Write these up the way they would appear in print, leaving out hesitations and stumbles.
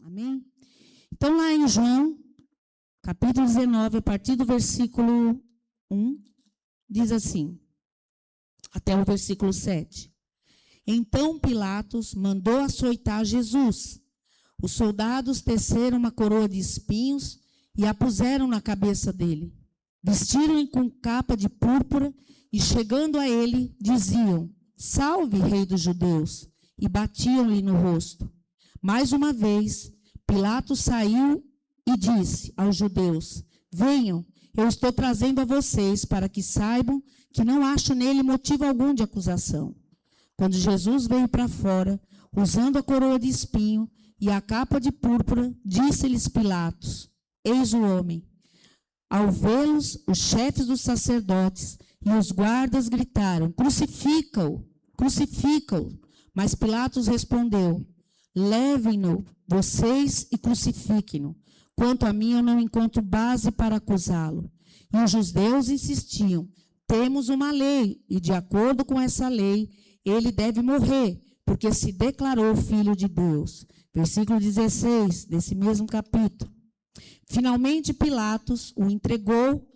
Amém? Então, lá em João, capítulo 19, a partir do versículo 1, diz assim, até o versículo 7. Então Pilatos mandou açoitar Jesus. Os soldados teceram uma coroa de espinhos e a puseram na cabeça dele. Vestiram-o com capa de púrpura e, chegando a ele, diziam: Salve, rei dos judeus! E batiam-lhe no rosto. Mais uma vez, Pilatos saiu e disse aos judeus: Venham, eu estou trazendo a vocês para que saibam que não acho nele motivo algum de acusação. Quando Jesus veio para fora, usando a coroa de espinho e a capa de púrpura, disse-lhes Pilatos: Eis o homem. Ao vê-los, os chefes dos sacerdotes e os guardas gritaram: Crucifica-o, crucifica-o. Mas Pilatos respondeu: Levem-no vocês e crucifiquem-no. Quanto a mim, eu não encontro base para acusá-lo. E os judeus insistiam: Temos uma lei, e de acordo com essa lei, ele deve morrer, porque se declarou filho de Deus. Versículo 16, desse mesmo capítulo. Finalmente, Pilatos o entregou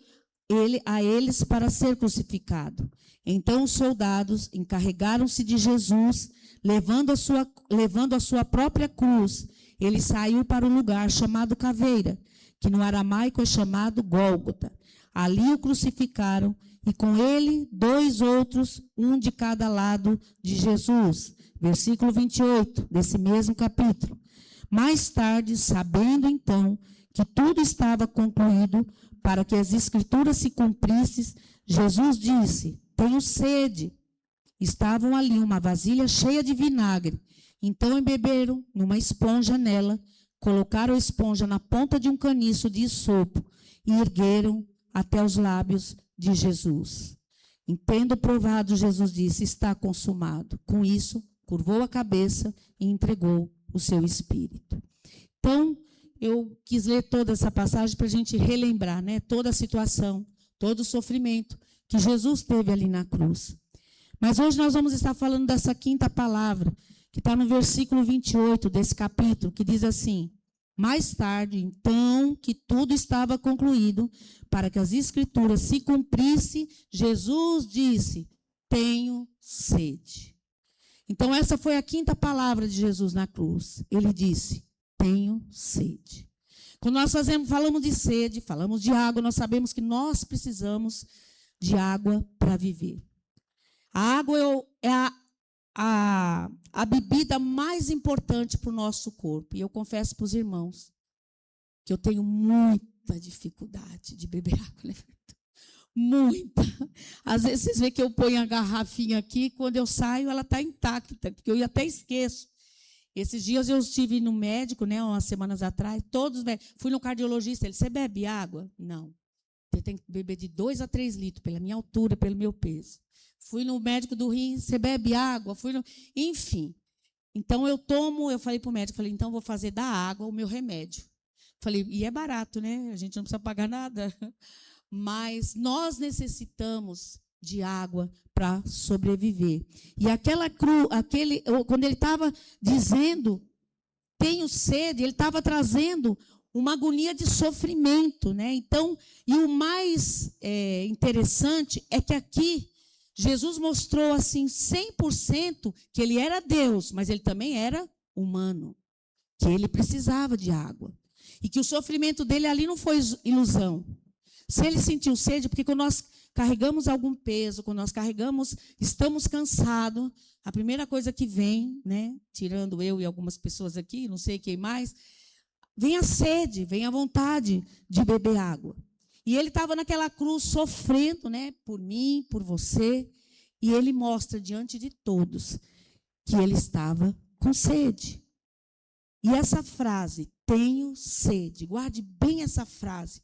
a eles para ser crucificado. Então, os soldados encarregaram-se de Jesus, levando a sua própria cruz. Ele saiu para o lugar chamado Caveira, que no aramaico é chamado Gólgota. Ali o crucificaram, e com ele 2 outros, um de cada lado de Jesus. Versículo 28, desse mesmo capítulo. Mais tarde, sabendo então que tudo estava concluído, para que as escrituras se cumprissem, Jesus disse: Tenho sede. Estavam ali uma vasilha cheia de vinagre. Então embeberam numa esponja nela, colocaram a esponja na ponta de um caniço de isopo e ergueram até os lábios de Jesus. Tendo provado, Jesus disse: Está consumado. Com isso, curvou a cabeça e entregou o seu espírito. Então, eu quis ler toda essa passagem para a gente relembrar, né, toda a situação, todo o sofrimento que Jesus teve ali na cruz. Mas hoje nós vamos estar falando dessa quinta palavra, que está no versículo 28 desse capítulo, que diz assim: Mais tarde, então, que tudo estava concluído, para que as escrituras se cumprissem, Jesus disse: Tenho sede. Então, essa foi a quinta palavra de Jesus na cruz. Ele disse: Tenho sede. Quando nós falamos de sede, falamos de água, nós sabemos que nós precisamos de água para viver. A água é a bebida mais importante para o nosso corpo. E eu confesso para os irmãos que eu tenho muita dificuldade de beber água, né? Muita. Às vezes vocês veem que eu ponho a garrafinha aqui, quando eu saio ela está intacta, porque eu até esqueço. Esses dias eu estive no médico, né, umas semanas atrás, fui no cardiologista, ele: Você bebe água? Não. Você tem que beber de 2 a 3 litros, pela minha altura, pelo meu peso. Fui no médico do rim: Você bebe água? Enfim. Então eu falei para o médico, então vou fazer da água o meu remédio. Falei, e é barato, né? A gente não precisa pagar nada. Mas nós necessitamos de água para sobreviver. E quando ele estava dizendo, tenho sede, ele estava trazendo uma agonia de sofrimento, né? Então, e o mais interessante é que aqui Jesus mostrou assim 100% que ele era Deus, mas ele também era humano, que ele precisava de água. E que o sofrimento dele ali não foi ilusão. Se ele sentiu sede, porque quando nós carregamos algum peso, quando nós estamos cansados, a primeira coisa que vem, né, tirando eu e algumas pessoas aqui, não sei quem mais, vem a sede, vem a vontade de beber água. E ele estava naquela cruz sofrendo, né, por mim, por você, e ele mostra diante de todos que ele estava com sede. E essa frase, tenho sede, guarde bem essa frase,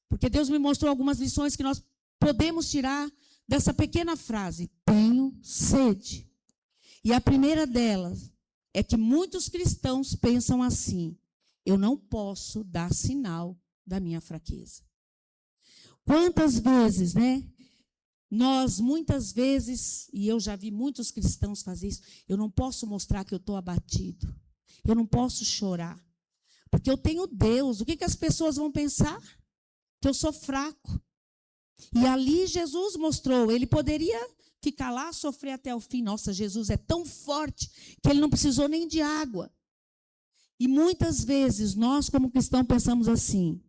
porque Deus me mostrou algumas lições que nós podemos tirar dessa pequena frase, tenho sede. E a primeira delas é que muitos cristãos pensam assim: eu não posso dar sinal da minha fraqueza. Quantas vezes, né? Nós, muitas vezes, e eu já vi muitos cristãos fazer isso, eu não posso mostrar que eu estou abatido, eu não posso chorar. Porque eu tenho Deus. O que as pessoas vão pensar? Que eu sou fraco. E ali Jesus mostrou, ele poderia ficar lá, sofrer até o fim. Nossa, Jesus é tão forte que ele não precisou nem de água. E muitas vezes nós, como cristãos, pensamos assim.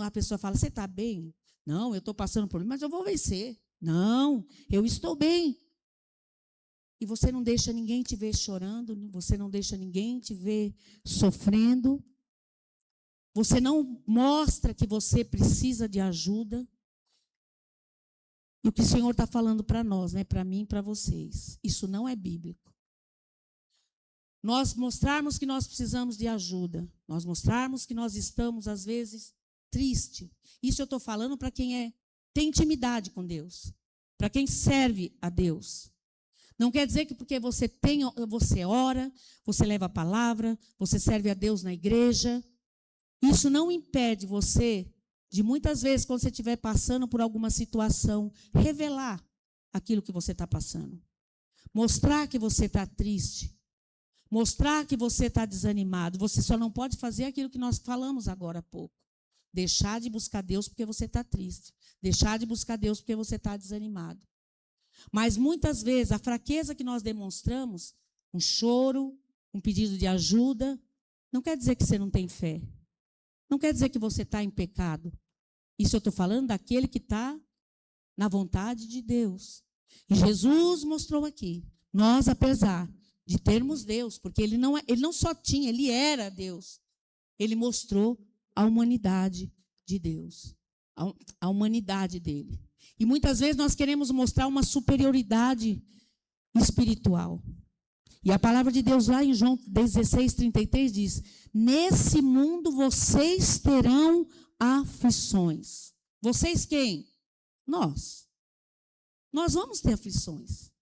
A pessoa fala, você está bem? Não, eu estou passando por isso, mas eu vou vencer. Não, eu estou bem. E você não deixa ninguém te ver chorando, você não deixa ninguém te ver sofrendo. Você não mostra que você precisa de ajuda. E o que o Senhor está falando para nós, né, para mim e para vocês, isso não é bíblico. Nós mostrarmos que nós precisamos de ajuda, nós mostrarmos que nós estamos, às vezes, tristes. Isso eu estou falando para quem tem intimidade com Deus, para quem serve a Deus. Não quer dizer que porque você ora, você leva a palavra, você serve a Deus na igreja. Isso não impede você de muitas vezes, quando você estiver passando por alguma situação, revelar aquilo que você está passando. Mostrar que você está triste. Mostrar que você está desanimado. Você só não pode fazer aquilo que nós falamos agora há pouco. Deixar de buscar Deus porque você está triste. Deixar de buscar Deus porque você está desanimado. Mas muitas vezes a fraqueza que nós demonstramos, um choro, um pedido de ajuda, não quer dizer que você não tem fé. Não quer dizer que você está em pecado. Isso eu estou falando daquele que está na vontade de Deus. E Jesus mostrou aqui, nós, apesar de termos Deus, porque ele não só tinha, ele era Deus. Ele mostrou a humanidade de Deus, a humanidade dele. E muitas vezes nós queremos mostrar uma superioridade espiritual. E a palavra de Deus lá em João 16:33 diz: nesse mundo vocês terão aflições. Vocês quem? Nós. Nós vamos ter aflições.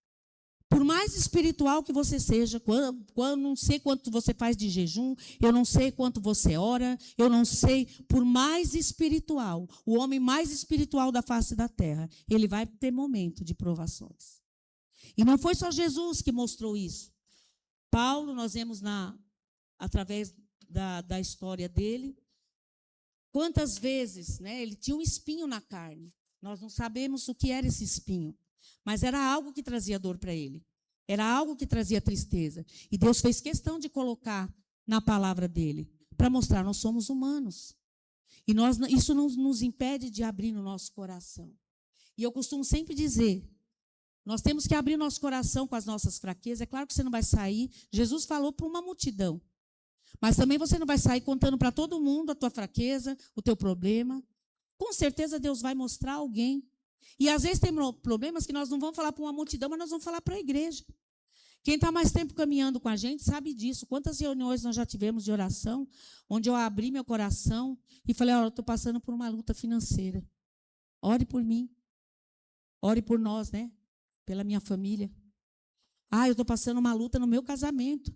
Por mais espiritual que você seja, quando não sei quanto você faz de jejum, eu não sei quanto você ora, eu não sei, por mais espiritual, o homem mais espiritual da face da terra, ele vai ter momento de provações. E não foi só Jesus que mostrou isso. Paulo, nós vemos através da história dele, quantas vezes, né, ele tinha um espinho na carne. Nós não sabemos o que era esse espinho, mas era algo que trazia dor para ele. Era algo que trazia tristeza. E Deus fez questão de colocar na palavra dele, para mostrar, nós somos humanos. E isso não nos impede de abrir no nosso coração. E eu costumo sempre dizer, nós temos que abrir nosso coração com as nossas fraquezas. É claro que você não vai sair, Jesus falou para uma multidão. Mas também você não vai sair contando para todo mundo a tua fraqueza, o teu problema. Com certeza Deus vai mostrar alguém. E às vezes tem problemas que nós não vamos falar para uma multidão, mas nós vamos falar para a igreja. Quem está mais tempo caminhando com a gente sabe disso. Quantas reuniões nós já tivemos de oração, onde eu abri meu coração e falei, eu estou passando por uma luta financeira. Ore por mim. Ore por nós, né? Pela minha família. Eu estou passando uma luta no meu casamento.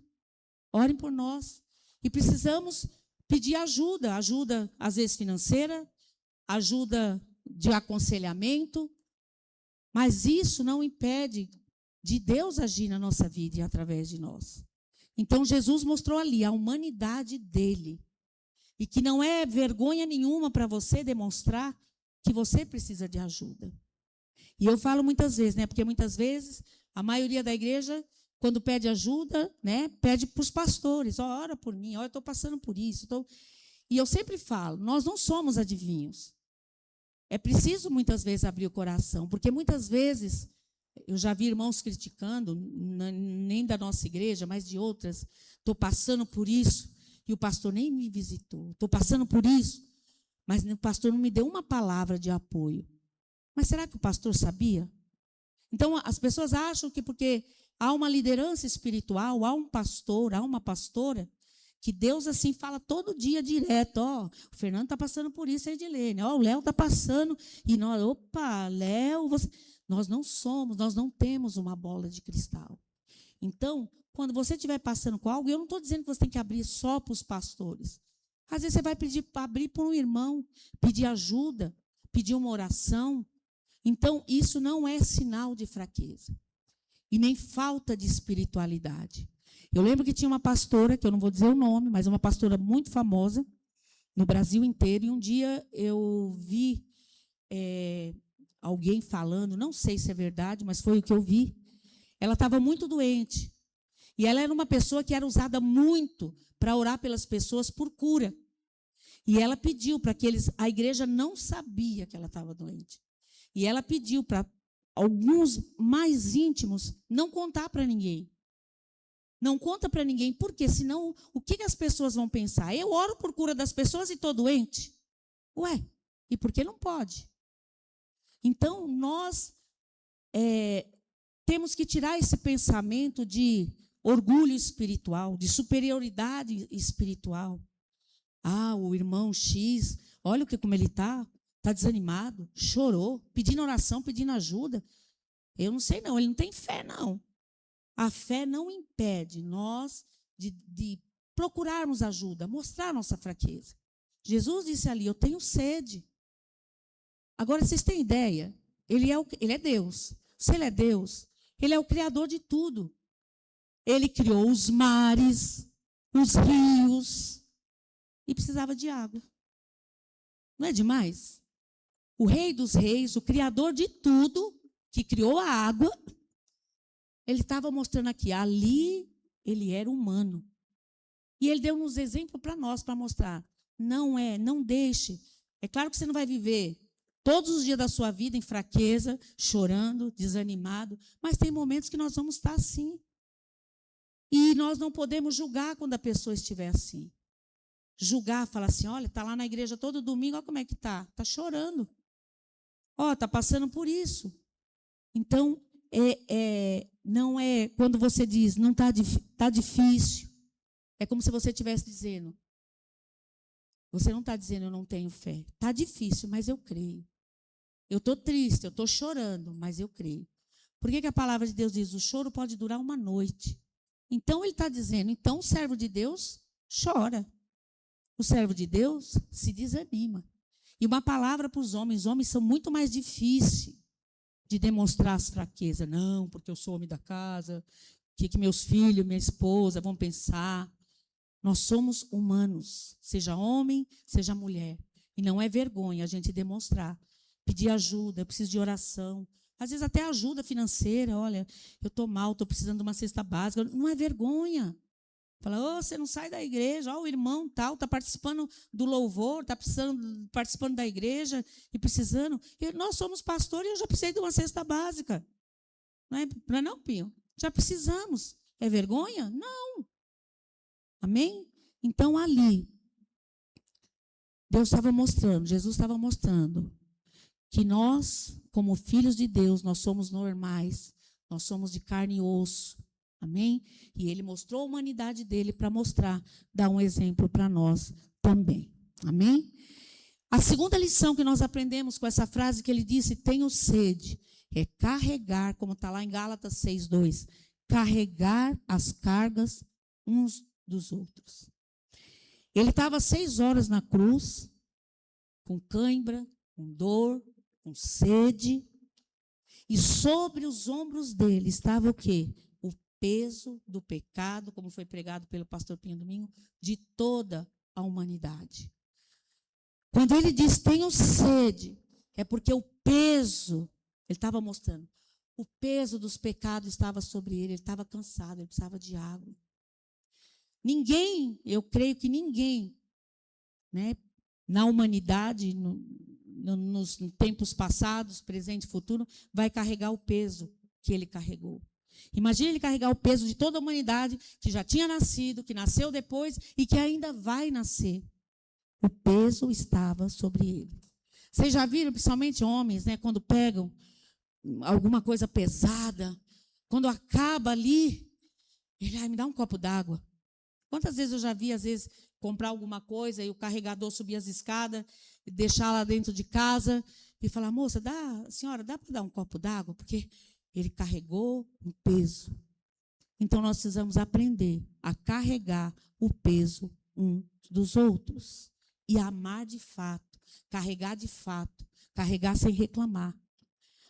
Orem por nós. E precisamos pedir ajuda. Ajuda, às vezes, financeira. Ajuda de aconselhamento. Mas isso não impede de Deus agir na nossa vida e através de nós. Então, Jesus mostrou ali a humanidade dele. E que não é vergonha nenhuma para você demonstrar que você precisa de ajuda. E eu falo muitas vezes, né? Porque muitas vezes a maioria da igreja, quando pede ajuda, né, pede para os pastores, ora por mim, eu estou passando por isso. E eu sempre falo, nós não somos adivinhos. É preciso muitas vezes abrir o coração, porque muitas vezes eu já vi irmãos criticando, nem da nossa igreja, mas de outras, estou passando por isso, e o pastor nem me visitou, estou passando por isso, mas o pastor não me deu uma palavra de apoio. Mas será que o pastor sabia? Então, as pessoas acham que porque há uma liderança espiritual, há um pastor, há uma pastora, que Deus assim fala todo dia direto, o Fernando está passando por isso, a Edilene, o Léo está passando, e nós, Léo, nós não somos, nós não temos uma bola de cristal. Então, quando você estiver passando com algo, eu não estou dizendo que você tem que abrir só para os pastores. Às vezes você vai pedir para abrir para um irmão, pedir ajuda, pedir uma oração. Então, isso não é sinal de fraqueza e nem falta de espiritualidade. Eu lembro que tinha uma pastora, que eu não vou dizer o nome, mas uma pastora muito famosa no Brasil inteiro, e um dia eu vi alguém falando, não sei se é verdade, mas foi o que eu vi. Ela estava muito doente, e ela era uma pessoa que era usada muito para orar pelas pessoas por cura. E ela pediu para que a igreja não sabia que ela estava doente. E ela pediu para alguns mais íntimos não contar para ninguém. Não conta para ninguém, porque senão o que as pessoas vão pensar? Eu oro por cura das pessoas e estou doente? Ué, e por que não pode? Então, nós temos que tirar esse pensamento de orgulho espiritual, de superioridade espiritual. Ah, o irmão X, olha como ele está desanimado, chorou, pedindo oração, pedindo ajuda. Eu não sei não, ele não tem fé não. A fé não impede nós de procurarmos ajuda, mostrar nossa fraqueza. Jesus disse ali, eu tenho sede. Agora, vocês têm ideia? Ele é Deus. Se ele é Deus, ele é o criador de tudo. Ele criou os mares, os rios, e precisava de água. Não é demais? O Rei dos Reis, o criador de tudo, que criou a água, ele estava mostrando aqui, ali ele era humano. E ele deu uns exemplos para nós, para mostrar. Não deixe. É claro que você não vai viver todos os dias da sua vida em fraqueza, chorando, desanimado, mas tem momentos que nós vamos estar assim. E nós não podemos julgar quando a pessoa estiver assim. Julgar, falar assim, olha, está lá na igreja todo domingo, olha como é que está. Está chorando. Ó, está passando por isso. Então, não é quando você diz, não está difícil. É como se você estivesse dizendo, você não está dizendo, eu não tenho fé. Está difícil, mas eu creio. Eu estou triste, eu estou chorando, mas eu creio. Por que a palavra de Deus diz, o choro pode durar uma noite? Então, ele está dizendo, então o servo de Deus chora. O servo de Deus se desanima. E uma palavra para os homens são muito mais difíceis de demonstrar as fraquezas. Não, porque eu sou homem da casa, o que meus filhos, minha esposa vão pensar. Nós somos humanos, seja homem, seja mulher. E não é vergonha a gente demonstrar. Pedir ajuda, eu preciso de oração. Às vezes até ajuda financeira. Olha, eu estou mal, estou precisando de uma cesta básica. Não é vergonha. Fala, você não sai da igreja, o irmão tal está participando do louvor, está participando da igreja e precisando. Nós somos pastores e eu já precisei de uma cesta básica. Não é não, Pinho? Já precisamos. É vergonha? Não. Amém? Então, ali, Deus estava mostrando, Jesus estava mostrando que nós, como filhos de Deus, nós somos normais, nós somos de carne e osso. Amém? E ele mostrou a humanidade dele para mostrar, dar um exemplo para nós também. Amém? A segunda lição que nós aprendemos com essa frase que ele disse, tenho sede, é carregar, como está lá em Gálatas 6:2, carregar as cargas uns dos outros. Ele estava 6 horas na cruz, com cãibra, com dor, com sede, e sobre os ombros dele estava o quê? O peso do pecado, como foi pregado pelo pastor Pinho Domingo, de toda a humanidade. Quando ele diz, tenho sede, é porque o peso, ele estava mostrando, o peso dos pecados estava sobre ele estava cansado, ele precisava de água. Ninguém, eu creio que ninguém, né, na humanidade, nos tempos passados, presente e futuro, vai carregar o peso que ele carregou. Imagine ele carregar o peso de toda a humanidade que já tinha nascido, que nasceu depois e que ainda vai nascer. O peso estava sobre ele. Vocês já viram, principalmente homens, né, quando pegam alguma coisa pesada, quando acaba ali, ele me dá um copo d'água. Quantas vezes eu já vi, às vezes, comprar alguma coisa e o carregador subir as escadas, deixar lá dentro de casa e falar, moça, senhora, dá para dar um copo d'água? Porque ele carregou um peso. Então, nós precisamos aprender a carregar o peso uns dos outros e amar de fato, carregar sem reclamar.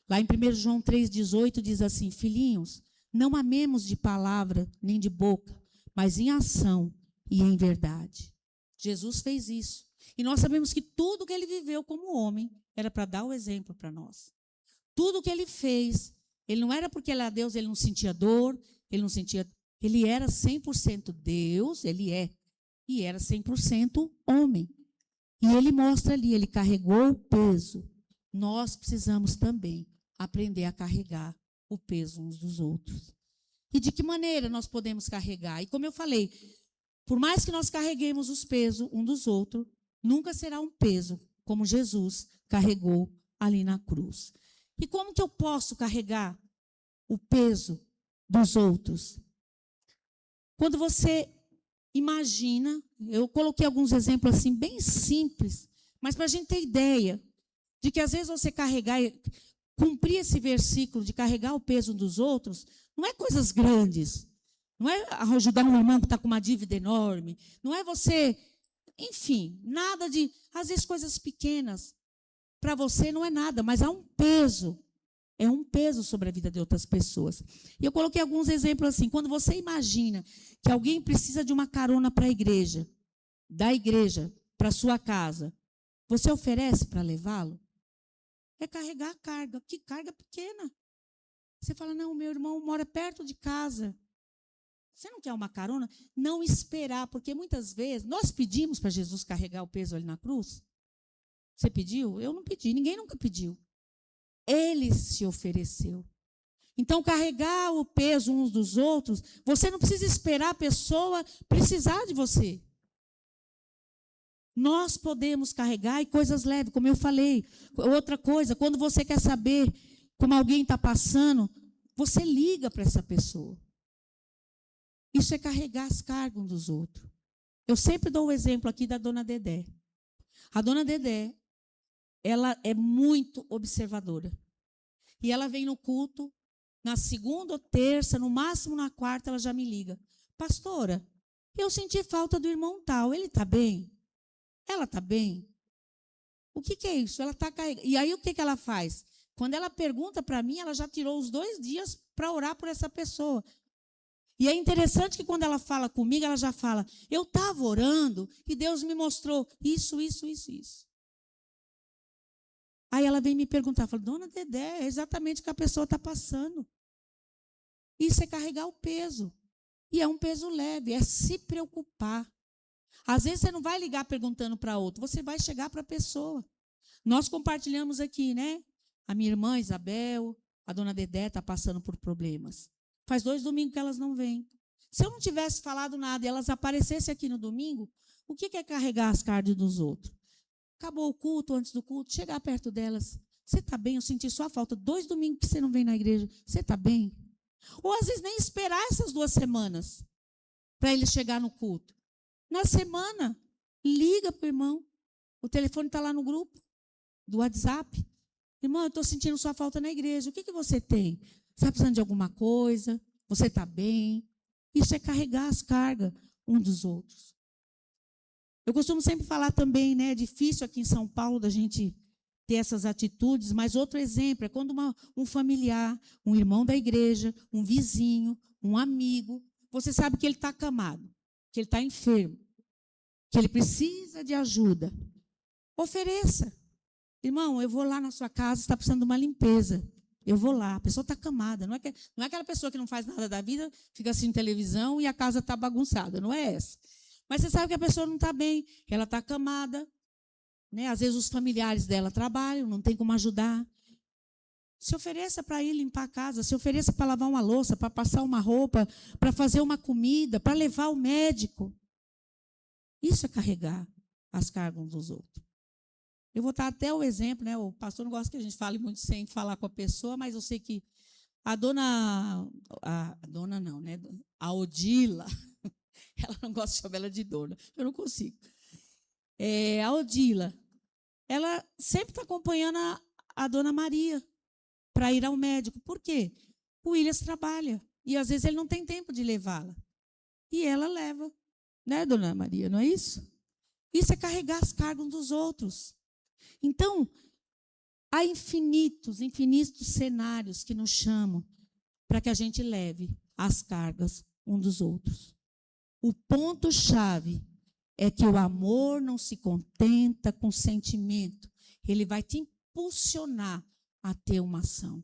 Lá em 1 João 3,18 diz assim, filhinhos, não amemos de palavra nem de boca, mas em ação e em verdade. Jesus fez isso. E nós sabemos que tudo que ele viveu como homem era para dar o exemplo para nós. Tudo que ele fez, ele não era porque ele era Deus, ele não sentia dor, ele era 100% Deus, ele é, e era 100% homem. E ele mostra ali, ele carregou o peso. Nós precisamos também aprender a carregar o peso uns dos outros. E de que maneira nós podemos carregar? E como eu falei, por mais que nós carreguemos os pesos um dos outros, nunca será um peso como Jesus carregou ali na cruz. E como que eu posso carregar o peso dos outros? Quando você imagina, eu coloquei alguns exemplos assim bem simples, mas para a gente ter ideia de que às vezes você carregar, cumprir esse versículo de carregar o peso dos outros, não é coisas grandes, não é ajudar um irmão que está com uma dívida enorme, não é você, enfim, nada de, às vezes coisas pequenas, para você não é nada, mas há um peso, é um peso sobre a vida de outras pessoas. E eu coloquei alguns exemplos assim, quando você imagina que alguém precisa de uma carona para a igreja, da igreja para a sua casa, você oferece para levá-lo? É carregar a carga. Que carga pequena. Você fala, não, meu irmão mora perto de casa. Você não quer uma carona? Não esperar, porque muitas vezes nós pedimos para Jesus carregar o peso ali na cruz. Você pediu? Eu não pedi, ninguém nunca pediu. Ele se ofereceu. Então, carregar o peso uns dos outros, você não precisa esperar a pessoa precisar de você. Nós podemos carregar e coisas leves, como eu falei. Outra coisa, quando você quer saber como alguém está passando, você liga para essa pessoa. Isso é carregar as cargas uns dos outros. Eu sempre dou o exemplo aqui da dona Dedé. A dona Dedé, ela é muito observadora. E ela vem no culto, na segunda ou terça, no máximo na quarta, ela já me liga. Pastora, eu senti falta do irmão tal, ele está bem? Ela está bem? O que é isso? Ela está carregando. E aí o que ela faz? Quando ela pergunta para mim, ela já tirou os 2 dias para orar por essa pessoa. E é interessante que quando ela fala comigo, ela já fala, eu estava orando e Deus me mostrou isso. Aí ela vem me perguntar, fala, dona Dedé, é exatamente o que a pessoa está passando. Isso é carregar o peso. E é um peso leve, é se preocupar. Às vezes você não vai ligar perguntando para outro, você vai chegar para a pessoa. Nós compartilhamos aqui, né? A minha irmã Isabel, a dona Dedé está passando por problemas. Faz 2 domingos que elas não vêm. Se eu não tivesse falado nada e elas aparecessem aqui no domingo, o que é carregar as cargas dos outros? Acabou o culto, antes do culto, chegar perto delas. Você está bem? Eu senti sua falta. 2 domingos que você não vem na igreja. Você está bem? Ou às vezes nem esperar essas 2 semanas para ele chegar no culto. Na semana, liga para o irmão. O telefone está lá no grupo do WhatsApp. Irmão, eu estou sentindo sua falta na igreja. O que você tem? Você está precisando de alguma coisa? Você está bem? Isso é carregar as cargas um dos outros. Eu costumo sempre falar também, né? É difícil aqui em São Paulo da gente ter essas atitudes, mas outro exemplo é quando um familiar, um irmão da igreja, um vizinho, um amigo, você sabe que ele está acamado, que ele está enfermo, que ele precisa de ajuda. Ofereça. Irmão, eu vou lá na sua casa, está precisando de uma limpeza. Eu vou lá, a pessoa está acamada. Não é aquela pessoa que não faz nada da vida, fica assistindo televisão e a casa está bagunçada. Não é essa. Mas você sabe que a pessoa não está bem, que ela está acamada. Né? Às vezes os familiares dela trabalham, não tem como ajudar. Se ofereça para ir limpar a casa, se ofereça para lavar uma louça, para passar uma roupa, para fazer uma comida, para levar ao médico. Isso é carregar as cargas uns dos outros. Eu vou dar até o exemplo, né? O pastor não gosta que a gente fale muito sem falar com a pessoa, mas eu sei que a dona não, né? A Odila, ela não gosta de chamar ela de dona, eu não consigo. A Odila, ela sempre está acompanhando a dona Maria para ir ao médico. Por quê? O Williams trabalha e às vezes ele não tem tempo de levá-la. E ela leva, né, dona Maria, não é isso? Isso é carregar as cargas uns dos outros. Então, há infinitos cenários que nos chamam para que a gente leve as cargas uns dos outros. O ponto-chave é que o amor não se contenta com sentimento. Ele vai te impulsionar a ter uma ação.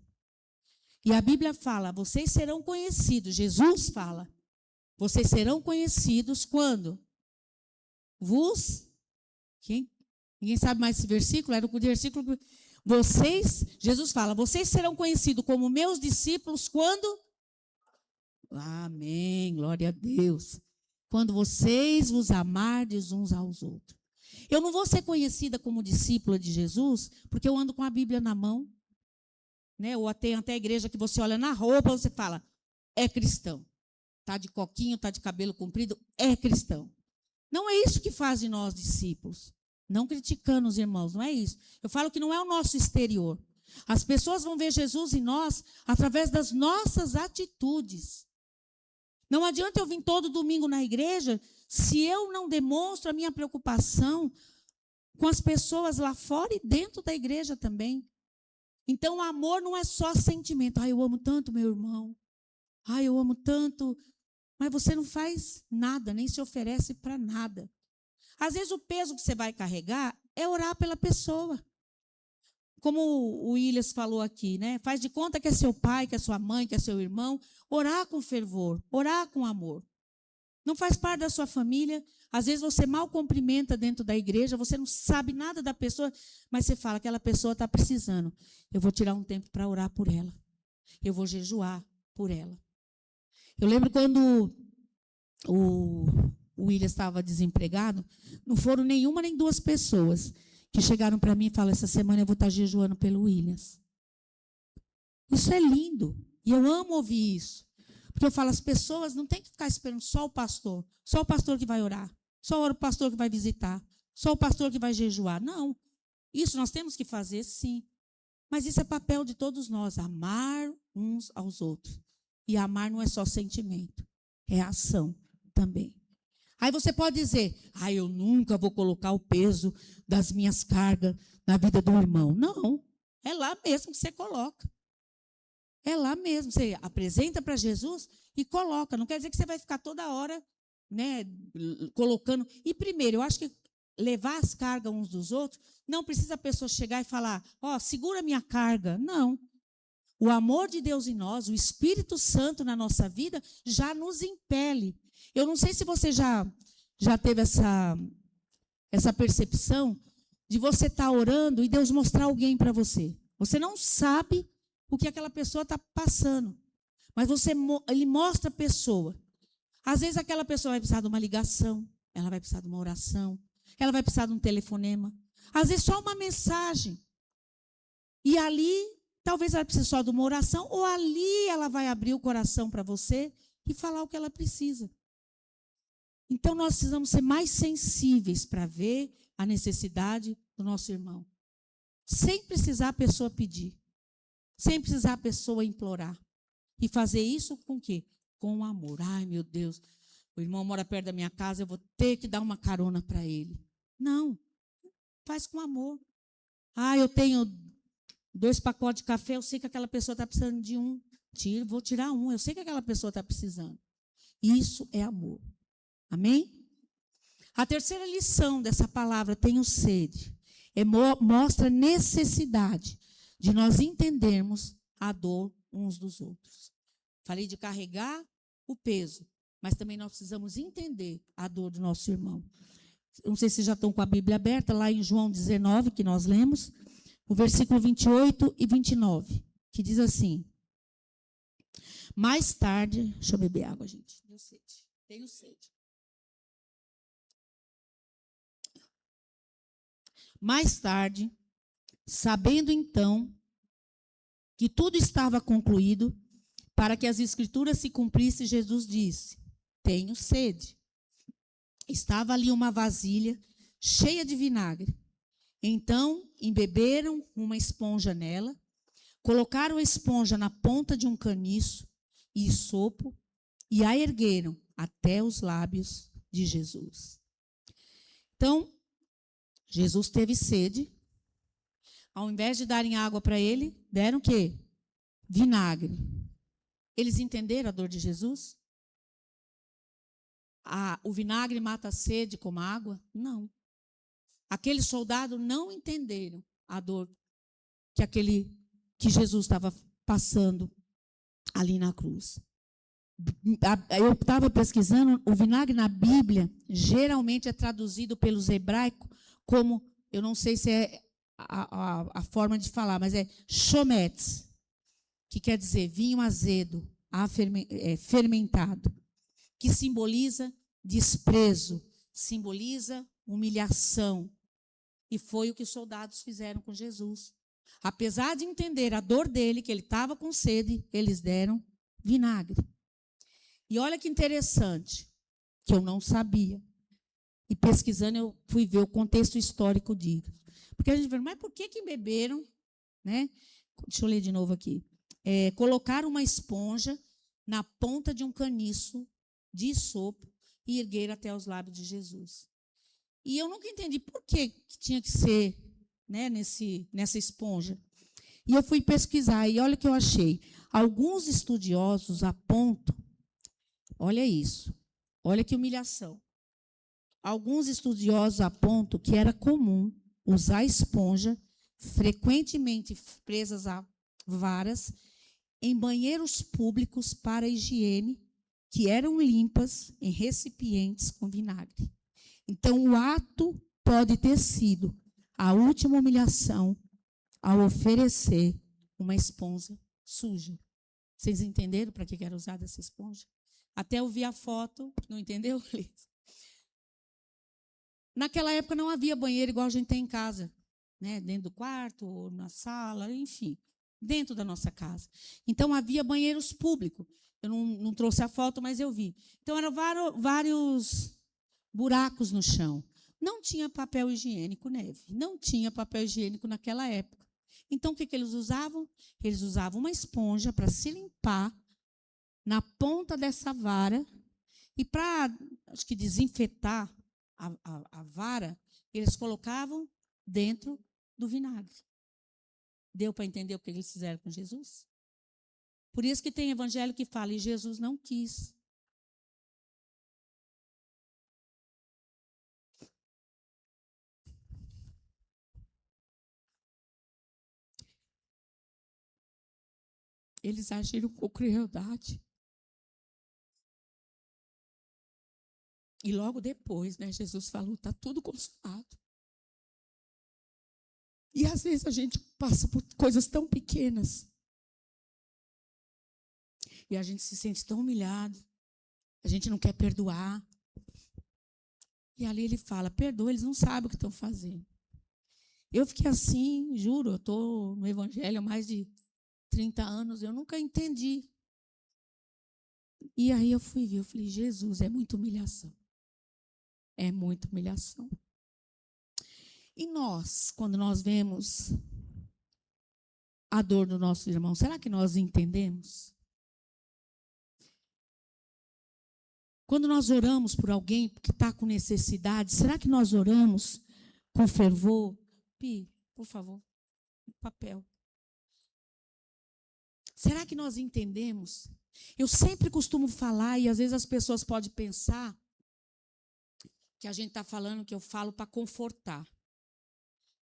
E a Bíblia fala, vocês serão conhecidos. Jesus fala, vocês serão conhecidos quando? Ninguém sabe mais esse versículo? Era o versículo. Jesus fala, vocês serão conhecidos como meus discípulos quando? Amém, glória a Deus. Quando vocês vos amardes uns aos outros. Eu não vou ser conhecida como discípula de Jesus, porque eu ando com a Bíblia na mão. Né? Ou tem até a igreja que você olha na roupa, você fala, é cristão. Está de coquinho, está de cabelo comprido, é cristão. Não é isso que faz de nós discípulos. Não criticando os irmãos, não é isso. Eu falo que não é o nosso exterior. As pessoas vão ver Jesus em nós através das nossas atitudes. Não adianta eu vir todo domingo na igreja se eu não demonstro a minha preocupação com as pessoas lá fora e dentro da igreja também. Então, o amor não é só sentimento. Eu amo tanto meu irmão. Eu amo tanto. Mas você não faz nada, nem se oferece para nada. Às vezes, o peso que você vai carregar é orar pela pessoa. Como o Williams falou aqui, né? Faz de conta que é seu pai, que é sua mãe, que é seu irmão. Orar com fervor, orar com amor. Não faz parte da sua família. Às vezes você mal cumprimenta dentro da igreja, você não sabe nada da pessoa, mas você fala que aquela pessoa está precisando. Eu vou tirar um tempo para orar por ela. Eu vou jejuar por ela. Eu lembro quando o William estava desempregado, não foram nenhuma nem duas pessoas que chegaram para mim e falaram, essa semana eu vou estar jejuando pelo Williams. Isso é lindo. E eu amo ouvir isso. Porque eu falo, as pessoas não têm que ficar esperando só o pastor que vai orar, só o pastor que vai visitar, só o pastor que vai jejuar. Não. Isso nós temos que fazer, sim. Mas isso é papel de todos nós, amar uns aos outros. E amar não é só sentimento, é ação também. Aí você pode dizer, eu nunca vou colocar o peso das minhas cargas na vida do irmão. Não, é lá mesmo que você coloca. É lá mesmo, você apresenta para Jesus e coloca. Não quer dizer que você vai ficar toda hora, né, colocando. E primeiro, eu acho que levar as cargas uns dos outros, não precisa a pessoa chegar e falar, segura a minha carga. Não. O amor de Deus em nós, o Espírito Santo na nossa vida, já nos impele. Eu não sei se você já teve essa percepção de você estar orando e Deus mostrar alguém para você. Você não sabe o que aquela pessoa está passando, mas ele mostra a pessoa. Às vezes aquela pessoa vai precisar de uma ligação, ela vai precisar de uma oração, ela vai precisar de um telefonema, às vezes só uma mensagem. E ali, talvez ela precise só de uma oração, ou ali ela vai abrir o coração para você e falar o que ela precisa. Então, nós precisamos ser mais sensíveis para ver a necessidade do nosso irmão. Sem precisar a pessoa pedir. Sem precisar a pessoa implorar. E fazer isso com o quê? Com amor. Ai, meu Deus, o irmão mora perto da minha casa, eu vou ter que dar uma carona para ele. Não. Faz com amor. Eu tenho 2 pacotes de café, eu sei que aquela pessoa está precisando de um. Vou tirar um, eu sei que aquela pessoa está precisando. Isso é amor. Amém? A terceira lição dessa palavra, tenho sede, mostra a necessidade de nós entendermos a dor uns dos outros. Falei de carregar o peso, mas também nós precisamos entender a dor do nosso irmão. Não sei se vocês já estão com a Bíblia aberta, lá em João 19, que nós lemos, o versículo 28 e 29, que diz assim, mais tarde, deixa eu beber água, gente, tenho sede. Mais tarde, sabendo então que tudo estava concluído, para que as Escrituras se cumprissem, Jesus disse, tenho sede. Estava ali uma vasilha cheia de vinagre. Então, embeberam uma esponja nela, colocaram a esponja na ponta de um caniço e sopo e a ergueram até os lábios de Jesus. Então, Jesus teve sede. Ao invés de darem água para ele, deram o quê? Vinagre. Eles entenderam a dor de Jesus? o vinagre mata a sede como a água? Não. Aqueles soldados não entenderam a dor que Jesus estava passando ali na cruz. Eu estava pesquisando, o vinagre na Bíblia geralmente é traduzido pelos hebraicos como, eu não sei se é a forma de falar, mas é chometz, que quer dizer vinho azedo, fermentado, que simboliza desprezo, simboliza humilhação. E foi o que os soldados fizeram com Jesus. Apesar de entender a dor dele, que ele estava com sede, eles deram vinagre. E olha que interessante, que eu não sabia. E pesquisando, eu fui ver o contexto histórico disso. Porque a gente vê, mas por que beberam? Né? Deixa eu ler de novo aqui. Colocaram uma esponja na ponta de um caniço de isopo e ergueram até os lábios de Jesus. E eu nunca entendi por que tinha que ser, né, nessa esponja. E eu fui pesquisar, e olha o que eu achei. Alguns estudiosos apontam, olha isso, olha que humilhação. Alguns estudiosos apontam que era comum usar esponja, frequentemente presas a varas, em banheiros públicos para higiene, que eram limpas em recipientes com vinagre. Então, o ato pode ter sido a última humilhação ao oferecer uma esponja suja. Vocês entenderam para que era usada essa esponja? Até eu vi a foto, não entendeu, Liz? Naquela época não havia banheiro igual a gente tem em casa, né? Dentro do quarto, ou na sala, enfim, dentro da nossa casa. Então, havia banheiros públicos. Eu não trouxe a foto, mas eu vi. Então, eram vários buracos no chão. Não tinha papel higiênico, Neve. Não tinha papel higiênico naquela época. Então, o que eles usavam? Eles usavam uma esponja para se limpar na ponta dessa vara e para, acho que, desinfetar a vara, eles colocavam dentro do vinagre. Deu para entender o que eles fizeram com Jesus? Por isso que tem evangelho que fala, e Jesus não quis. Eles agiram com crueldade. E logo depois, né, Jesus falou, está tudo consumado. E às vezes a gente passa por coisas tão pequenas. E a gente se sente tão humilhado. A gente não quer perdoar. E ali ele fala, perdoa, eles não sabem o que estão fazendo. Eu fiquei assim, juro, eu estou no evangelho há mais de 30 anos, eu nunca entendi. E aí eu fui ver, eu falei, Jesus, é muita humilhação. É muita humilhação. E nós, quando nós vemos a dor do nosso irmão, será que nós entendemos? Quando nós oramos por alguém que está com necessidade, será que nós oramos com fervor? Pi, por favor, papel. Será que nós entendemos? Eu sempre costumo falar, e às vezes as pessoas podem pensar que a gente está falando que eu falo para confortar.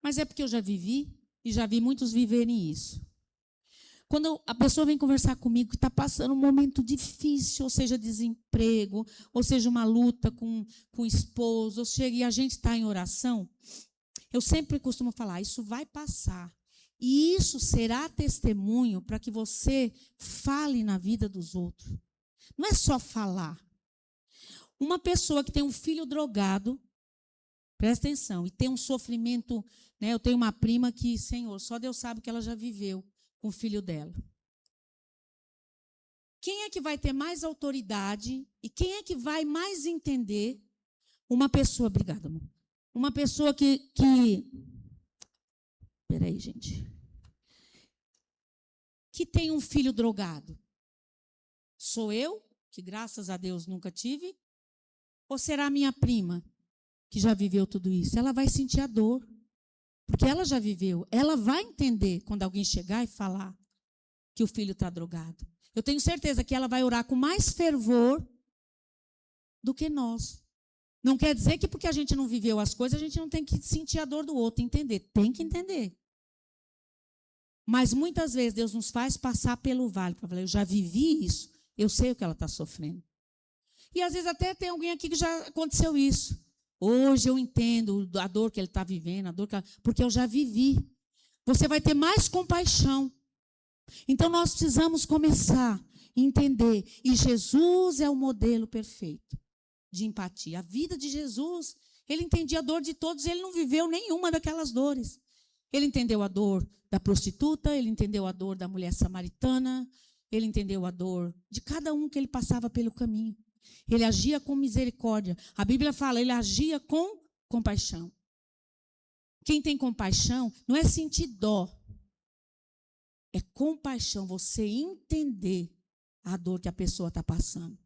Mas é porque eu já vivi e já vi muitos viverem isso. Quando a pessoa vem conversar comigo que está passando um momento difícil, ou seja, desemprego, ou seja, uma luta com o esposo, ou seja, e a gente está em oração, eu sempre costumo falar, isso vai passar. E isso será testemunho para que você fale na vida dos outros. Não é só falar. Uma pessoa que tem um filho drogado, presta atenção, e tem um sofrimento, né? Eu tenho uma prima que, Senhor, só Deus sabe o que ela já viveu com o filho dela. Quem é que vai ter mais autoridade e quem é que vai mais entender uma pessoa, obrigada, amor, uma pessoa que peraí, gente, que tem um filho drogado? Sou eu, que graças a Deus nunca tive? Ou será minha prima, que já viveu tudo isso? Ela vai sentir a dor, porque ela já viveu. Ela vai entender quando alguém chegar e falar que o filho está drogado. Eu tenho certeza que ela vai orar com mais fervor do que nós. Não quer dizer que porque a gente não viveu as coisas, a gente não tem que sentir a dor do outro, entender. Tem que entender. Mas muitas vezes Deus nos faz passar pelo vale para falar, eu já vivi isso, eu sei o que ela está sofrendo. E às vezes até tem alguém aqui que já aconteceu isso. Hoje eu entendo a dor que ele está vivendo, porque eu já vivi. Você vai ter mais compaixão. Então nós precisamos começar a entender. E Jesus é o modelo perfeito de empatia. A vida de Jesus, ele entendia a dor de todos, ele não viveu nenhuma daquelas dores. Ele entendeu a dor da prostituta, ele entendeu a dor da mulher samaritana, ele entendeu a dor de cada um que ele passava pelo caminho. Ele agia com misericórdia. A Bíblia fala, ele agia com compaixão. Quem tem compaixão não é sentir dó. É compaixão, você entender a dor que a pessoa está passando.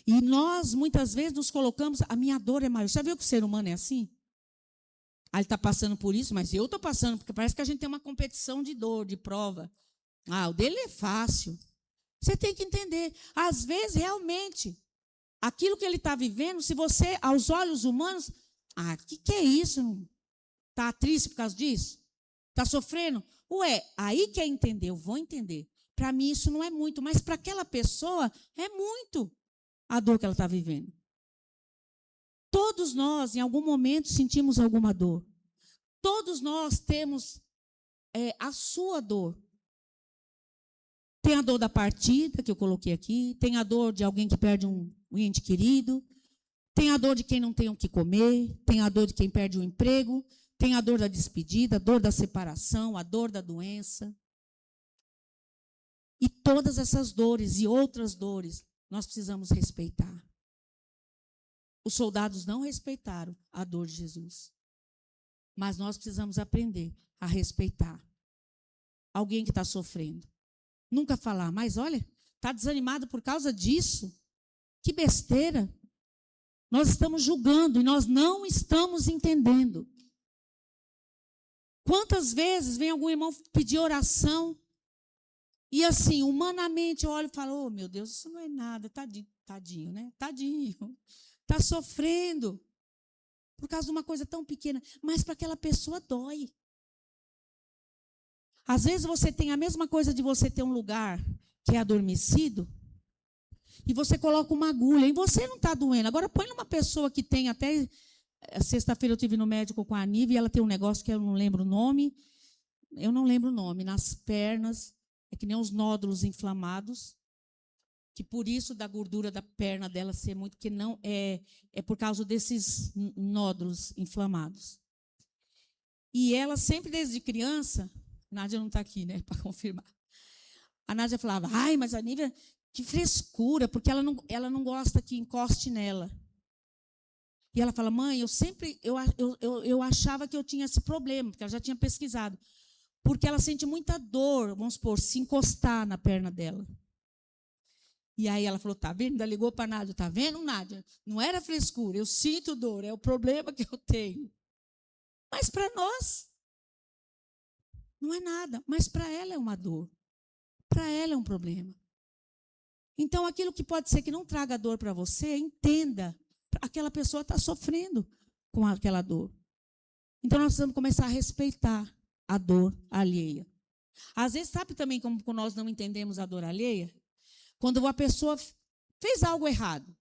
E nós, muitas vezes, nos colocamos, a minha dor é maior. Já viu que o ser humano é assim? Ah, ele está passando por isso, mas eu estou passando, porque parece que a gente tem uma competição de dor, de prova. Ah, o dele é fácil. Você tem que entender. Às vezes, realmente, aquilo que ele está vivendo, se você, aos olhos humanos, o que é isso? Está triste por causa disso? Está sofrendo? Ué, aí quer entender, eu vou entender. Para mim isso não é muito, mas para aquela pessoa é muito a dor que ela está vivendo. Todos nós, em algum momento, sentimos alguma dor. Todos nós temos a sua dor. Tem a dor da partida, que eu coloquei aqui, tem a dor de alguém que perde um ente querido, tem a dor de quem não tem o que comer, tem a dor de quem perde o emprego, tem a dor da despedida, a dor da separação, a dor da doença. E todas essas dores e outras dores nós precisamos respeitar. Os soldados não respeitaram a dor de Jesus. Mas nós precisamos aprender a respeitar alguém que está sofrendo. Nunca falar, mas olha, está desanimado por causa disso. Que besteira. Nós estamos julgando e nós não estamos entendendo. Quantas vezes vem algum irmão pedir oração e assim, humanamente eu olho e falo, oh meu Deus, isso não é nada, tadinho, né? Tadinho, está sofrendo por causa de uma coisa tão pequena, mas para aquela pessoa dói. Às vezes você tem a mesma coisa de você ter um lugar que é adormecido e você coloca uma agulha e você não está doendo. Agora põe numa pessoa que tem até... Sexta-feira eu estive no médico com a Aníbia e ela tem um negócio que eu não lembro o nome. Eu não lembro o nome. Nas pernas, é que nem os nódulos inflamados, que por isso da gordura da perna dela ser muito, que não é por causa desses nódulos inflamados. E ela sempre desde criança, Nádia não está aqui, né, para confirmar. A Nádia falava, ai, mas a Aníbia, que frescura, porque ela não gosta que encoste nela. E ela fala, mãe, eu achava que eu tinha esse problema, porque ela já tinha pesquisado. Porque ela sente muita dor, vamos supor, se encostar na perna dela. E aí ela falou, tá vendo? Ainda ligou para a Nádia, tá vendo, Nádia? Não era frescura, eu sinto dor, é o problema que eu tenho. Mas para nós, não é nada. Mas para ela é uma dor. Para ela é um problema. Então, aquilo que pode ser que não traga dor para você, entenda. Aquela pessoa está sofrendo com aquela dor. Então, nós precisamos começar a respeitar a dor alheia. Às vezes, sabe também como nós não entendemos a dor alheia? Quando a pessoa fez algo errado.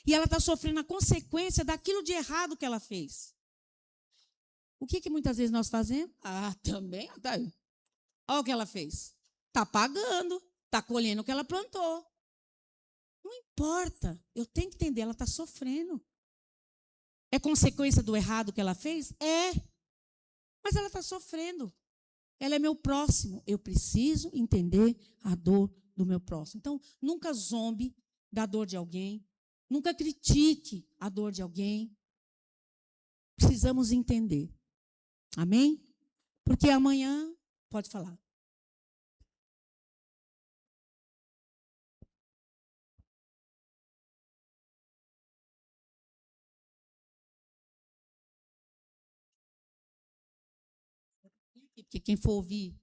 E ela está sofrendo a consequência daquilo de errado que ela fez. O que muitas vezes nós fazemos? Também. Olha o que ela fez. Está pagando, está colhendo o que ela plantou. Não importa, eu tenho que entender, ela está sofrendo. É consequência do errado que ela fez? É. Mas ela está sofrendo. Ela é meu próximo. Eu preciso entender a dor do meu próximo. Então, nunca zombe da dor de alguém. Nunca critique a dor de alguém. Precisamos entender. Amém? Porque amanhã, pode falar. Porque quem for ouvir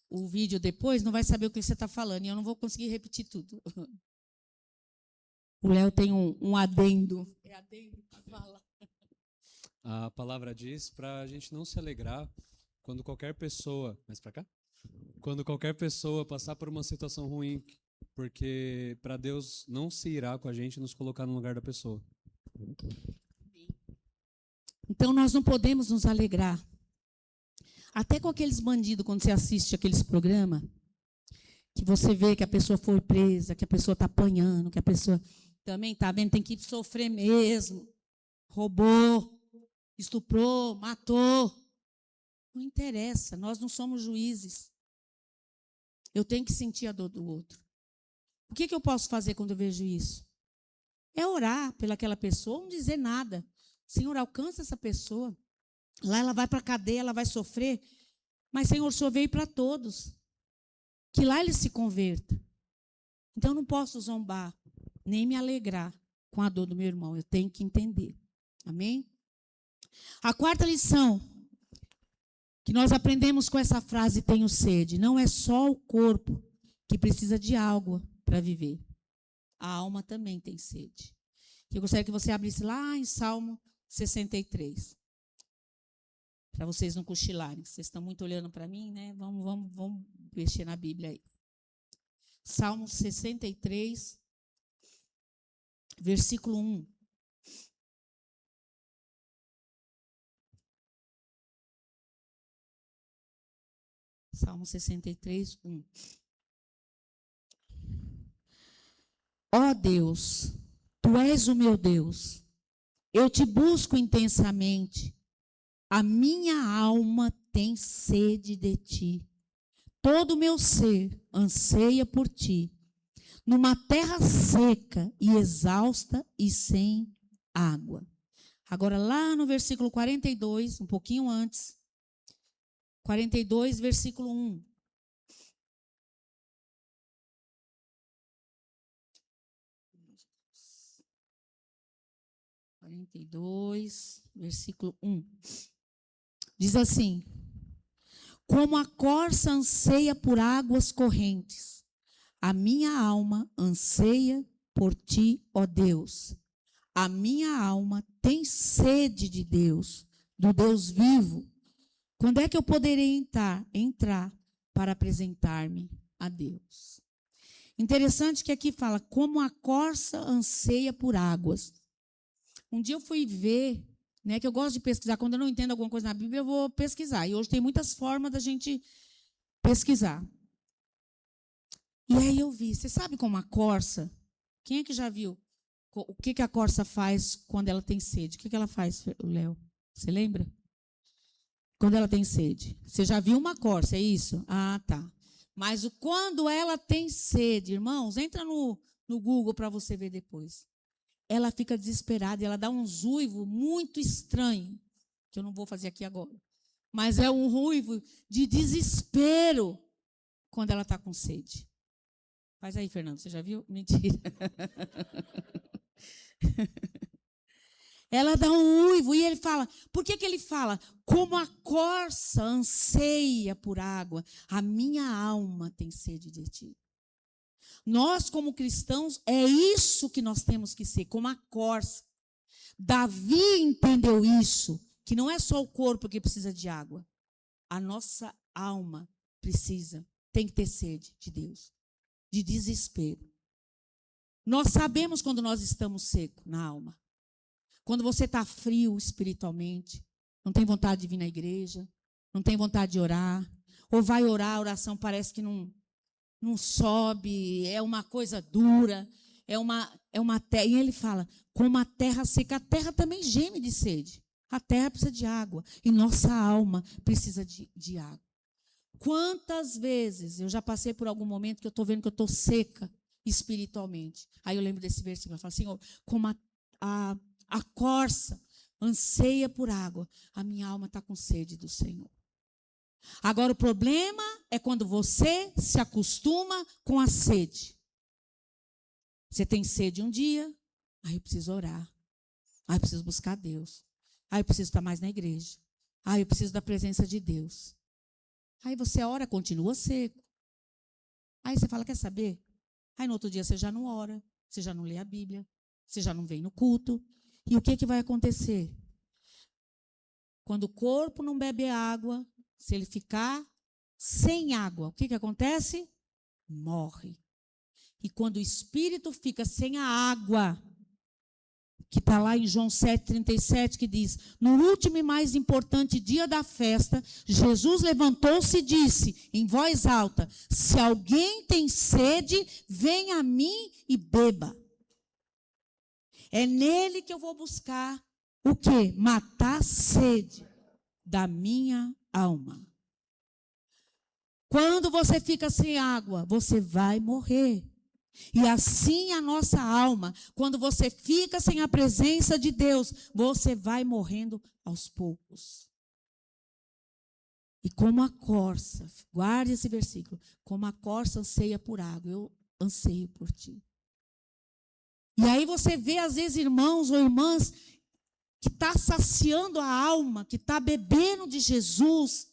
o vídeo depois não vai saber o que você está falando e eu não vou conseguir repetir tudo. O Léo tem um adendo. É adendo? Fala. A palavra diz para a gente não se alegrar quando qualquer pessoa, mais para cá, quando qualquer pessoa passar por uma situação ruim, porque para Deus não se irá com a gente nos colocar no lugar da pessoa. Então nós não podemos nos alegrar. Até com aqueles bandidos, quando você assiste aqueles programas, que você vê que a pessoa foi presa, que a pessoa está apanhando, que a pessoa também está vendo, tem que sofrer mesmo. Roubou, estuprou, matou. Não interessa, nós não somos juízes. Eu tenho que sentir a dor do outro. O que eu posso fazer quando eu vejo isso? É orar pelaquela pessoa, não dizer nada. Senhor, alcança essa pessoa. Lá ela vai para a cadeia, ela vai sofrer. Mas, Senhor, o Senhor veio para todos. Que lá ele se converta. Então, eu não posso zombar, nem me alegrar com a dor do meu irmão. Eu tenho que entender. Amém? A quarta lição que nós aprendemos com essa frase, tenho sede, não é só o corpo que precisa de água para viver. A alma também tem sede. Eu gostaria que você abrisse lá em Salmo 63. Para vocês não cochilarem. Vocês estão muito olhando para mim, né? Vamos mexer na Bíblia aí. Salmo 63, versículo 1. Salmo 63, 1. Ó Deus, Tu és o meu Deus. Eu te busco intensamente. A minha alma tem sede de ti. Todo o meu ser anseia por ti. Numa terra seca e exausta e sem água. Agora, lá no versículo 42, um pouquinho antes. 42, versículo 1. Versículo 1. Diz assim: como a corça anseia por águas correntes, a minha alma anseia por ti, ó Deus. A minha alma tem sede de Deus, do Deus vivo. Quando é que eu poderei entrar para apresentar-me a Deus? Interessante que aqui fala, como a corça anseia por águas. Um dia eu fui ver, né, que eu gosto de pesquisar, quando eu não entendo alguma coisa na Bíblia, eu vou pesquisar. E hoje tem muitas formas da gente pesquisar. E aí eu vi, você sabe como a corça, quem é que já viu o que a corça faz quando ela tem sede? O que ela faz, Léo? Você lembra? Quando ela tem sede. Você já viu uma corça, é isso? Ah, tá. Mas quando ela tem sede, irmãos, entra no Google para você ver depois. Ela fica desesperada e ela dá um uivo muito estranho, que eu não vou fazer aqui agora. Mas é um uivo de desespero quando ela está com sede. Faz aí, Fernando, você já viu? Mentira. Ela dá um uivo e ele fala, por que ele fala? Como a corça anseia por água, a minha alma tem sede de ti. Nós, como cristãos, é isso que nós temos que ser, como a corça. Davi entendeu isso, que não é só o corpo que precisa de água. A nossa alma tem que ter sede de Deus, de desespero. Nós sabemos quando nós estamos secos na alma. Quando você está frio espiritualmente, não tem vontade de vir na igreja, não tem vontade de orar, ou vai orar, a oração parece que não sobe, é uma coisa dura, é uma terra. E ele fala, como a terra seca, a terra também geme de sede. A terra precisa de água, e nossa alma precisa de água. Quantas vezes eu já passei por algum momento que eu estou vendo que eu estou seca espiritualmente. Aí eu lembro desse versículo, eu falo, Senhor, como a corça anseia por água, a minha alma está com sede do Senhor. Agora, o problema é quando você se acostuma com a sede. Você tem sede um dia, aí eu preciso orar, aí eu preciso buscar Deus, aí eu preciso estar mais na igreja, aí eu preciso da presença de Deus. Aí você ora, continua seco. Aí você fala, quer saber? Aí no outro dia você já não ora, você já não lê a Bíblia, você já não vem no culto. E o que vai acontecer? Quando o corpo não bebe água, se ele ficar sem água, o que acontece? Morre. E quando o espírito fica sem a água, que está lá em João 7,37, que diz: no último e mais importante dia da festa, Jesus levantou-se e disse, em voz alta: se alguém tem sede, venha a mim e beba. É nele que eu vou buscar o quê? Matar a sede da minha alma. Quando você fica sem água, você vai morrer. E assim a nossa alma, quando você fica sem a presença de Deus, você vai morrendo aos poucos. E como a corça, guarde esse versículo, como a corça anseia por água, eu anseio por ti. E aí você vê, às vezes, irmãos ou irmãs, que está saciando a alma, que está bebendo de Jesus.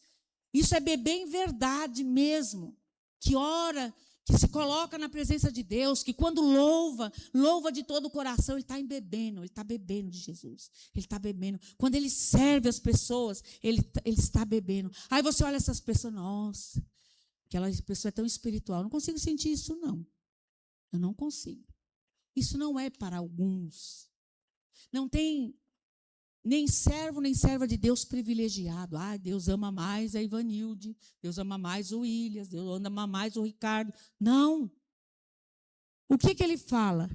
Isso é beber em verdade mesmo, que ora, que se coloca na presença de Deus, que quando louva de todo o coração, ele está bebendo de Jesus, ele está bebendo. Quando ele serve as pessoas, ele está bebendo. Aí você olha essas pessoas, nossa, aquela pessoa é tão espiritual. Eu não consigo sentir isso, não. Eu não consigo. Isso não é para alguns. Não tem nem servo, nem serva de Deus privilegiado. Ah, Deus ama mais a Ivanilde, Deus ama mais o Williams, Deus ama mais o Ricardo. Não. O que ele fala?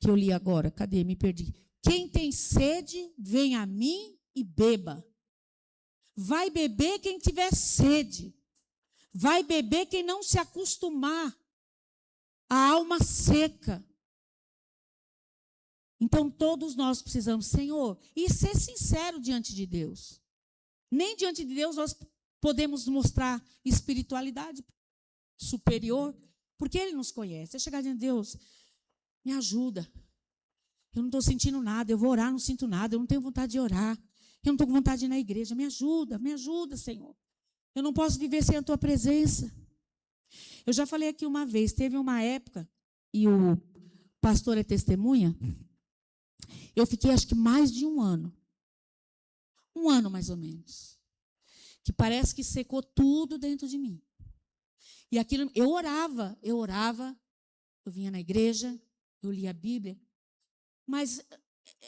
Que eu li agora, cadê? Me perdi. Quem tem sede, vem a mim e beba. Vai beber quem tiver sede. Vai beber quem não se acostumar. A alma seca. Então, todos nós precisamos, Senhor, e ser sincero diante de Deus. Nem diante de Deus nós podemos mostrar espiritualidade superior, porque Ele nos conhece. É chegar diante de Deus, me ajuda. Eu não estou sentindo nada, eu vou orar, não sinto nada, eu não tenho vontade de orar. Eu não estou com vontade de ir na igreja. Me ajuda, Senhor. Eu não posso viver sem a Tua presença. Eu já falei aqui uma vez, teve uma época, e o pastor é testemunha, eu fiquei acho que mais de um ano mais ou menos, que parece que secou tudo dentro de mim. E aquilo, eu orava, eu vinha na igreja, eu lia a Bíblia, mas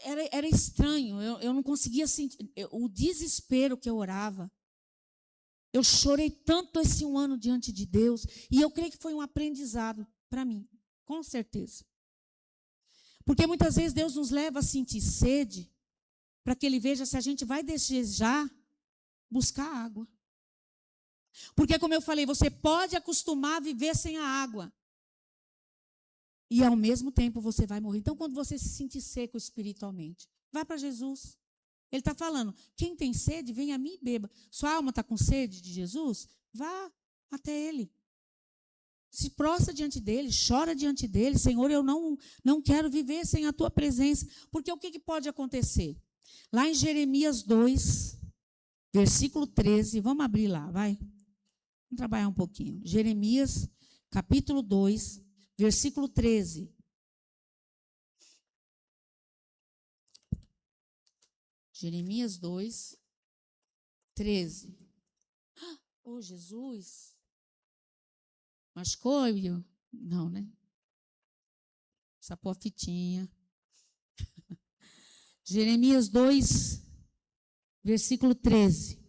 era estranho, eu não conseguia sentir, o desespero que eu orava. Eu chorei tanto esse um ano diante de Deus, e eu creio que foi um aprendizado para mim, com certeza. Porque muitas vezes Deus nos leva a sentir sede, para que Ele veja se a gente vai desejar buscar água. Porque, como eu falei, você pode acostumar a viver sem a água. E, ao mesmo tempo, você vai morrer. Então, quando você se sentir seco espiritualmente, vá para Jesus. Ele está falando, quem tem sede, vem a mim e beba. Sua alma está com sede de Jesus? Vá até Ele. Se prostra diante dele, chora diante dele. Senhor, eu não quero viver sem a Tua presença. Porque o que pode acontecer? Lá em Jeremias 2, versículo 13, vamos abrir lá, vai. Vamos trabalhar um pouquinho. Jeremias, capítulo 2, versículo 13. Jeremias 2, 13. Oh, Jesus. Machucou, eu? Não, né? Sapou a fitinha. Jeremias 2, versículo 13.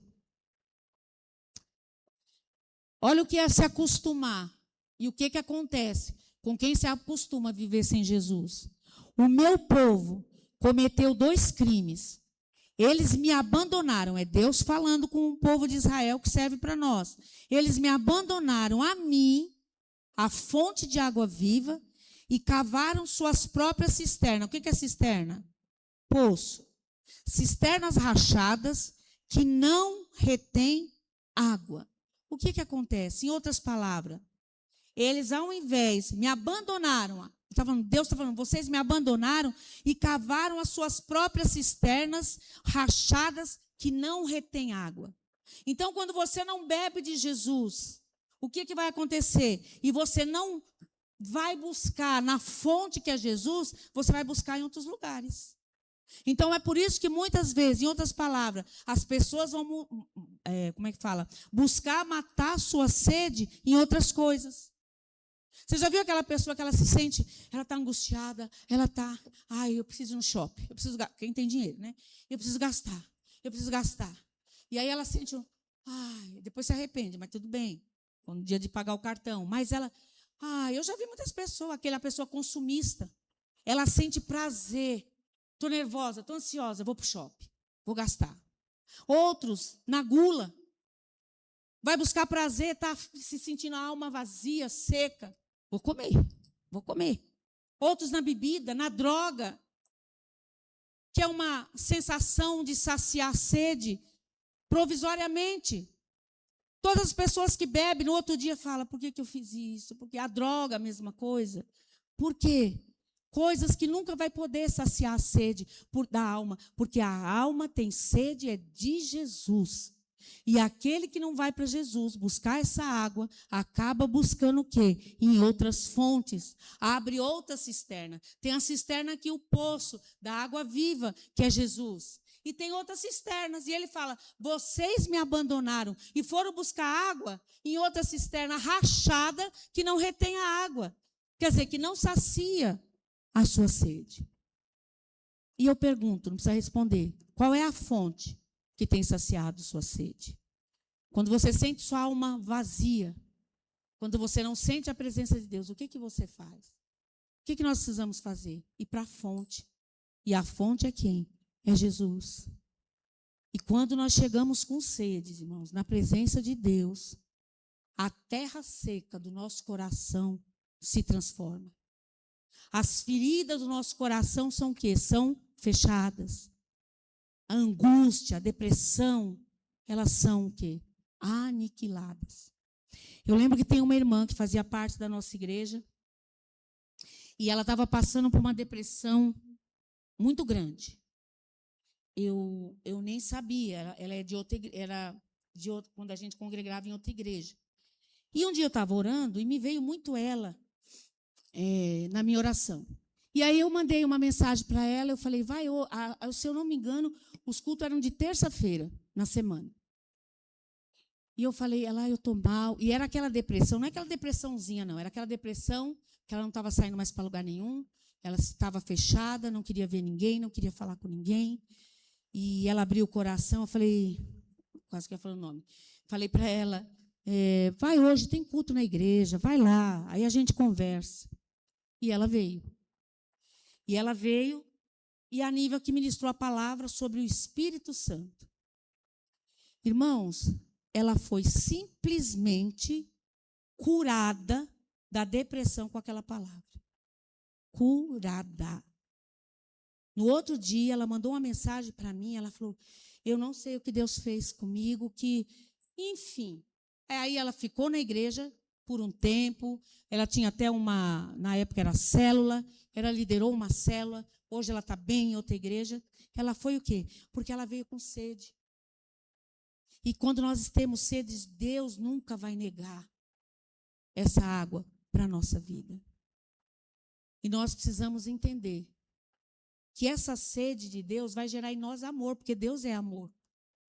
Olha o que é se acostumar. E o que acontece com quem se acostuma a viver sem Jesus. O meu povo cometeu 2 crimes. Eles me abandonaram. É Deus falando com o povo de Israel que serve para nós. Eles me abandonaram a mim, a fonte de água viva, e cavaram suas próprias cisternas. O que é cisterna? Poço. Cisternas rachadas que não retêm água. O que acontece? Em outras palavras, eles, ao invés, me abandonaram. Deus está falando, vocês me abandonaram e cavaram as suas próprias cisternas rachadas que não retêm água. Então, quando você não bebe de Jesus, o que vai acontecer? E você não vai buscar na fonte que é Jesus, você vai buscar em outros lugares. Então, é por isso que muitas vezes, em outras palavras, as pessoas vão, buscar matar sua sede em outras coisas. Você já viu aquela pessoa que ela se sente, ela está angustiada, ela está, eu preciso ir no shopping, eu preciso, quem tem dinheiro, né? Eu preciso gastar. E aí ela sente, depois se arrepende, mas tudo bem, no dia de pagar o cartão. Mas ela, eu já vi muitas pessoas, aquela pessoa consumista, ela sente prazer. Estou nervosa, estou ansiosa, vou para o shopping, vou gastar. Outros, na gula, vai buscar prazer, está se sentindo a alma vazia, seca. Vou comer. Outros na bebida, na droga, que é uma sensação de saciar a sede provisoriamente. Todas as pessoas que bebem, no outro dia falam, por que eu fiz isso? Porque a droga, a mesma coisa. Por quê? Coisas que nunca vai poder saciar a sede da alma, porque a alma tem sede é de Jesus. E aquele que não vai para Jesus buscar essa água, acaba buscando o quê? Em outras fontes. Abre outra cisterna. Tem a cisterna aqui, o poço da água viva, que é Jesus. E tem outras cisternas. E ele fala, vocês me abandonaram e foram buscar água em outra cisterna rachada que não retém a água. Quer dizer, que não sacia a sua sede. E eu pergunto, não precisa responder, qual é a fonte que tem saciado sua sede? Quando você sente sua alma vazia, quando você não sente a presença de Deus, o que você faz? O que nós precisamos fazer? Ir para a fonte. E a fonte é quem? É Jesus. E quando nós chegamos com sede, irmãos, na presença de Deus, a terra seca do nosso coração se transforma. As feridas do nosso coração são o quê? São fechadas. A angústia, a depressão, elas são o quê? Aniquiladas. Eu lembro que tem uma irmã que fazia parte da nossa igreja e ela estava passando por uma depressão muito grande. Eu nem sabia, ela é de outra, quando a gente congregava em outra igreja. E um dia eu estava orando e me veio muito ela na minha oração. E aí eu mandei uma mensagem para ela, eu falei, se eu não me engano, os cultos eram de terça-feira na semana. E eu falei, eu estou mal. E era aquela depressão, não é aquela depressãozinha, não. Era aquela depressão que ela não estava saindo mais para lugar nenhum. Ela estava fechada, não queria ver ninguém, não queria falar com ninguém. E ela abriu o coração, eu falei, quase que ia falar o nome. Falei para ela, vai hoje, tem culto na igreja, vai lá, aí a gente conversa. E ela veio. E a Nível que ministrou a palavra sobre o Espírito Santo. Irmãos, ela foi simplesmente curada da depressão com aquela palavra. Curada. No outro dia, ela mandou uma mensagem para mim, ela falou, eu não sei o que Deus fez comigo, enfim. Aí ela ficou na igreja por um tempo, ela tinha até na época era célula, ela liderou uma célula, hoje ela está bem em outra igreja. Ela foi o quê? Porque ela veio com sede. E quando nós temos sede, Deus nunca vai negar essa água para a nossa vida. E nós precisamos entender que essa sede de Deus vai gerar em nós amor, porque Deus é amor.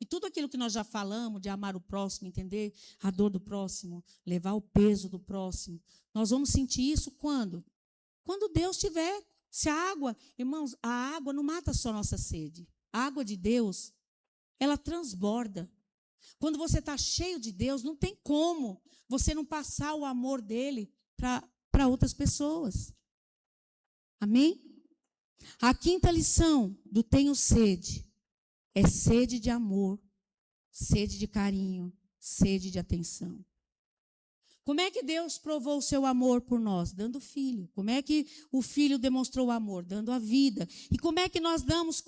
E tudo aquilo que nós já falamos, de amar o próximo, entender a dor do próximo, levar o peso do próximo, nós vamos sentir isso quando? Quando Deus tiver, se a água, irmãos, a água não mata só a nossa sede. A água de Deus, ela transborda. Quando você está cheio de Deus, não tem como você não passar o amor dele para outras pessoas. Amém? A quinta lição do tenho sede é sede de amor, sede de carinho, sede de atenção. Como é que Deus provou o seu amor por nós? Dando filho. Como é que o filho demonstrou o amor? Dando a vida. E como é que nós damos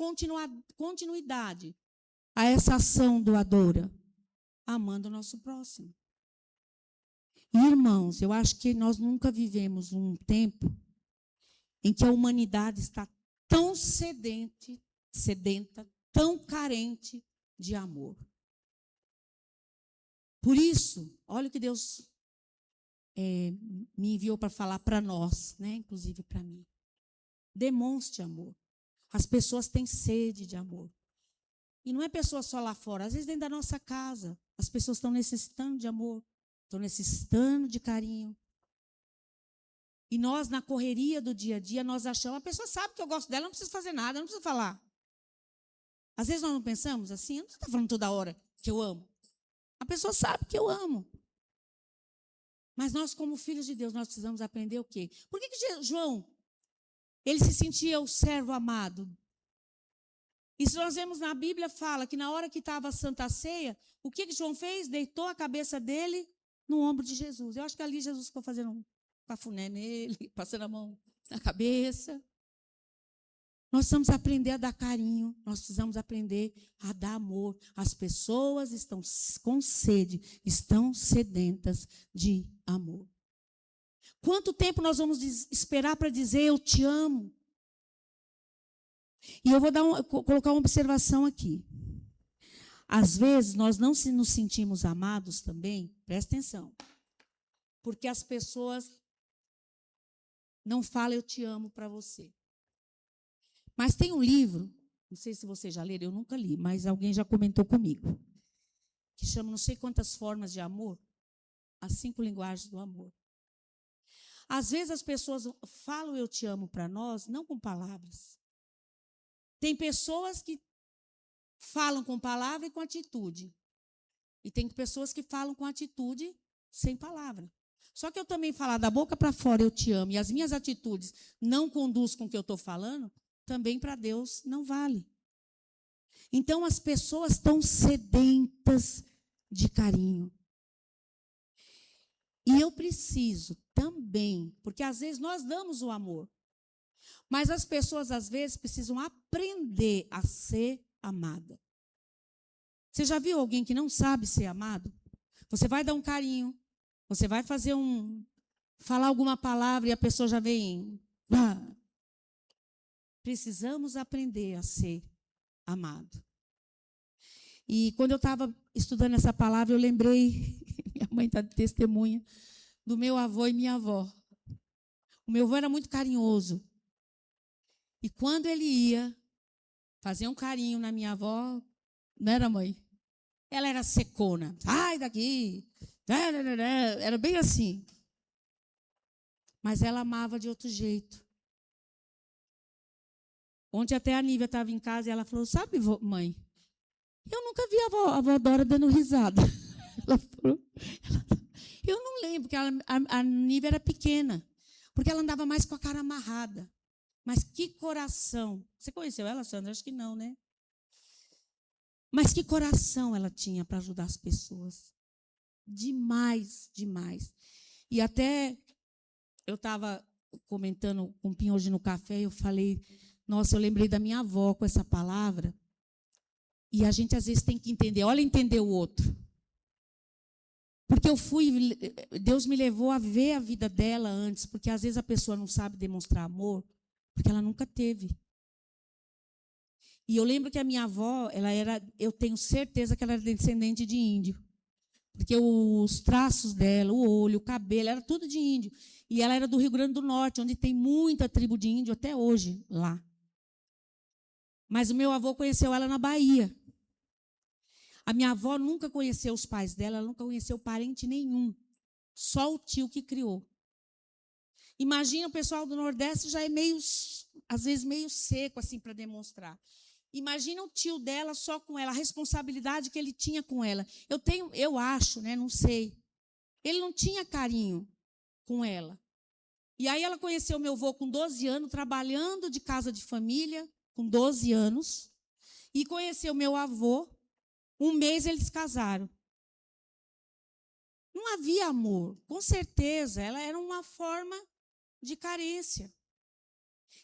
continuidade a essa ação doadora? Amando o nosso próximo. E, irmãos, eu acho que nós nunca vivemos um tempo em que a humanidade está tão sedenta, tão carente de amor. Por isso, olha o que Deus me enviou para falar para nós, né? Inclusive para mim. Demonstre amor. As pessoas têm sede de amor. E não é pessoa só lá fora. Às vezes dentro da nossa casa, as pessoas estão necessitando de amor, estão necessitando de carinho. E nós, na correria do dia a dia, nós achamos, a pessoa sabe que eu gosto dela, não preciso fazer nada, não preciso falar. Às vezes nós não pensamos assim, eu não estou falando toda hora que eu amo. A pessoa sabe que eu amo. Mas nós, como filhos de Deus, nós precisamos aprender o quê? Por que João, ele se sentia o servo amado? E se nós vemos na Bíblia, fala que na hora que estava a Santa Ceia, o que João fez? Deitou a cabeça dele no ombro de Jesus. Eu acho que ali Jesus ficou fazendo um cafuné nele, passando a mão na cabeça. Nós precisamos aprender a dar carinho, nós precisamos aprender a dar amor. As pessoas estão com sede, estão sedentas de amor. Quanto tempo nós vamos esperar para dizer eu te amo? E eu vou colocar uma observação aqui. Às vezes nós não nos sentimos amados também, presta atenção, porque as pessoas não falam eu te amo para você. Mas tem um livro, não sei se você já leram, eu nunca li, mas alguém já comentou comigo, que chama Não Sei Quantas Formas de Amor, as 5 linguagens do amor. Às vezes as pessoas falam eu te amo para nós, não com palavras. Tem pessoas que falam com palavra e com atitude. E tem pessoas que falam com atitude sem palavra. Só que eu também falar da boca para fora eu te amo e as minhas atitudes não conduzem com o que eu estou falando, também para Deus não vale. Então as pessoas estão sedentas de carinho. E eu preciso também, porque às vezes nós damos o amor, mas as pessoas às vezes precisam aprender a ser amada. Você já viu alguém que não sabe ser amado? Você vai dar um carinho, você vai falar alguma palavra e a pessoa já vem. Precisamos aprender a ser amado. E quando eu estava estudando essa palavra, eu lembrei, minha mãe está de testemunha, do meu avô e minha avó. O meu avô era muito carinhoso. E quando ele ia fazer um carinho na minha avó, não era, mãe? Ela era secona. Sai daqui. Era bem assim. Mas ela amava de outro jeito. Ontem até a Nívia estava em casa e ela falou, sabe, mãe, eu nunca vi a avó Dora dando risada. Ela falou, eu não lembro, porque a Nívia era pequena, porque ela andava mais com a cara amarrada. Mas que coração. Você conheceu ela, Sandra? Acho que não, né? Mas que coração ela tinha para ajudar as pessoas. Demais, demais. E até eu estava comentando com o Pinho hoje no café, eu falei, nossa, eu lembrei da minha avó com essa palavra. E a gente às vezes tem que entender, olha, entender o outro. Porque Deus me levou a ver a vida dela antes, porque às vezes a pessoa não sabe demonstrar amor, porque ela nunca teve. E eu lembro que a minha avó, eu tenho certeza que ela era descendente de índio. Porque os traços dela, o olho, o cabelo, era tudo de índio. E ela era do Rio Grande do Norte, onde tem muita tribo de índio até hoje, lá. Mas o meu avô conheceu ela na Bahia. A minha avó nunca conheceu os pais dela, ela nunca conheceu parente nenhum. Só o tio que criou. Imagina, o pessoal do Nordeste já é meio, às vezes, meio seco assim para demonstrar. Imagina o tio dela só com ela, a responsabilidade que ele tinha com ela. Eu acho, né, não sei. Ele não tinha carinho com ela. E aí ela conheceu meu avô com 12 anos, trabalhando de casa de família, com 12 anos. E conheceu meu avô, um mês eles casaram. Não havia amor, com certeza, ela era uma forma de carência.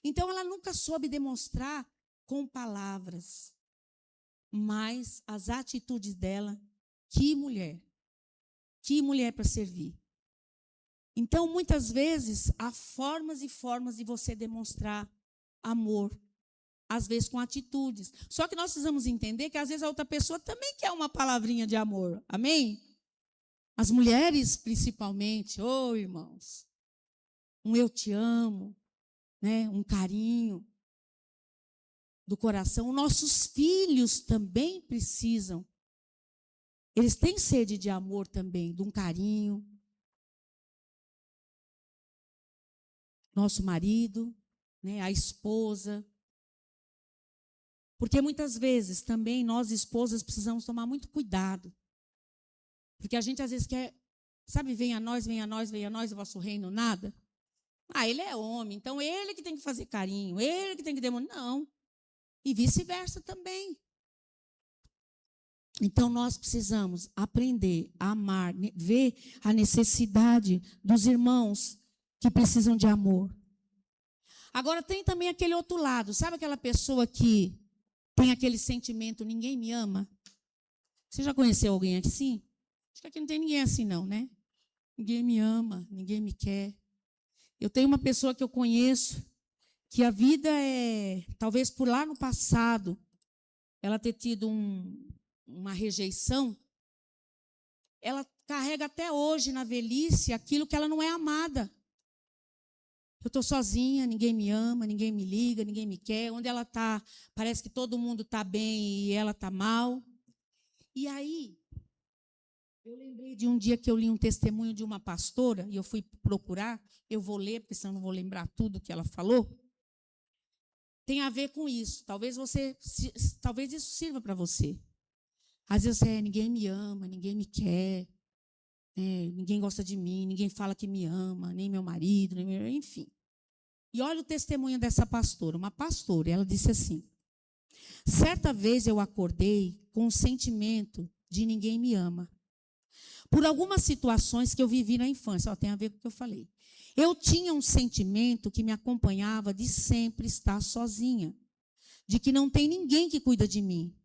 Então ela nunca soube demonstrar com palavras, mas as atitudes dela, que mulher para servir. Então, muitas vezes, há formas e formas de você demonstrar amor, às vezes com atitudes. Só que nós precisamos entender que, às vezes, a outra pessoa também quer uma palavrinha de amor. Amém? As mulheres, principalmente, irmãos, um eu te amo, né? Um carinho do coração. Nossos filhos também precisam. Eles têm sede de amor também, de um carinho. Nosso marido, né? A esposa. Porque muitas vezes também nós, esposas, precisamos tomar muito cuidado. Porque a gente às vezes quer, sabe, venha a nós, o vosso reino, nada. Ele é homem, então ele que tem que fazer carinho, ele que tem que demonstrar. Não. E vice-versa também. Então nós precisamos aprender a amar, ver a necessidade dos irmãos que precisam de amor. Agora tem também aquele outro lado, sabe aquela pessoa que tem aquele sentimento, ninguém me ama? Você já conheceu alguém assim? Acho que aqui não tem ninguém assim não, né? Ninguém me ama, ninguém me quer. Eu tenho uma pessoa que eu conheço, que a vida é, talvez por lá no passado, ela ter tido uma rejeição, ela carrega até hoje na velhice aquilo que ela não é amada. Eu estou sozinha, ninguém me ama, ninguém me liga, ninguém me quer. Onde ela está, parece que todo mundo está bem e ela está mal. E aí, eu lembrei de um dia que eu li um testemunho de uma pastora, e eu fui procurar, eu vou ler, porque senão não vou lembrar tudo que ela falou. Tem a ver com isso. Talvez isso sirva para você. Às vezes ninguém me ama, ninguém me quer, ninguém gosta de mim, ninguém fala que me ama, nem meu marido, enfim. E olha o testemunho dessa pastora, uma pastora, ela disse assim: certa vez eu acordei com o sentimento de ninguém me ama. Por algumas situações que eu vivi na infância, tem a ver com o que eu falei. Eu tinha um sentimento que me acompanhava de sempre estar sozinha, de que não tem ninguém que cuida de mim.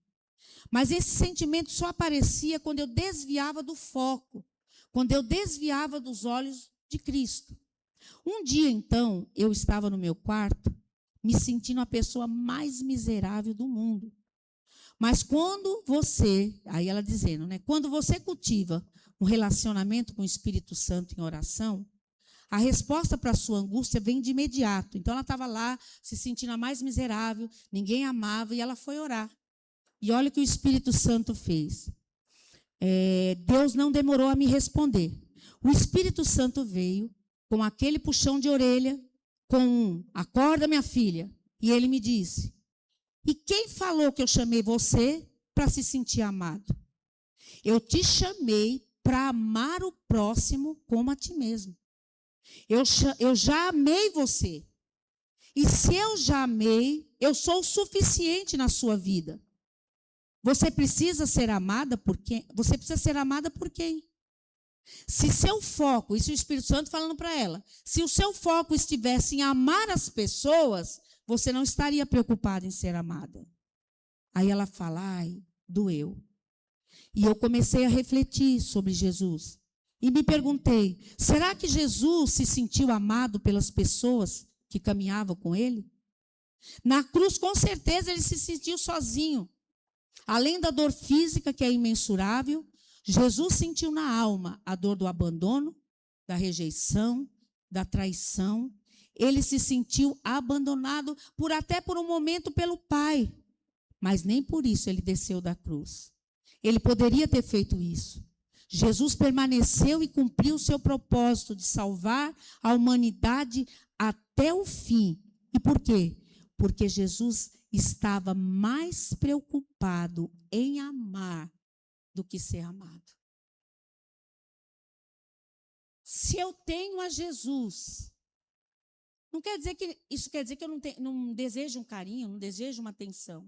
Mas esse sentimento só aparecia quando eu desviava do foco, quando eu desviava dos olhos de Cristo. Um dia, então, eu estava no meu quarto, me sentindo a pessoa mais miserável do mundo. Mas quando você, aí ela dizendo, né? Quando você cultiva um relacionamento com o Espírito Santo em oração, a resposta para a sua angústia vem de imediato. Então, ela estava lá, se sentindo a mais miserável, ninguém amava, e ela foi orar. E olha o que o Espírito Santo fez. Deus não demorou a me responder. O Espírito Santo veio com aquele puxão de orelha, acorda, minha filha. E ele me disse: e quem falou que eu chamei você para se sentir amado? Eu te chamei para amar o próximo como a ti mesmo. Eu já amei você. E se eu já amei, eu sou o suficiente na sua vida. Você precisa ser amada por quem? Você precisa ser amada por quem? Se seu foco, isso é o Espírito Santo falando para ela, se o seu foco estivesse em amar as pessoas, você não estaria preocupada em ser amada. Aí ela fala, doeu. E eu comecei a refletir sobre Jesus. E me perguntei, será que Jesus se sentiu amado pelas pessoas que caminhavam com ele? Na cruz, com certeza, ele se sentiu sozinho. Além da dor física, que é imensurável, Jesus sentiu na alma a dor do abandono, da rejeição, da traição. Ele se sentiu abandonado até por um momento pelo Pai. Mas nem por isso ele desceu da cruz. Ele poderia ter feito isso. Jesus permaneceu e cumpriu o seu propósito de salvar a humanidade até o fim. E por quê? Porque Jesus estava mais preocupado em amar do que ser amado. Se eu tenho a Jesus, isso quer dizer que eu não desejo um carinho, não desejo uma atenção.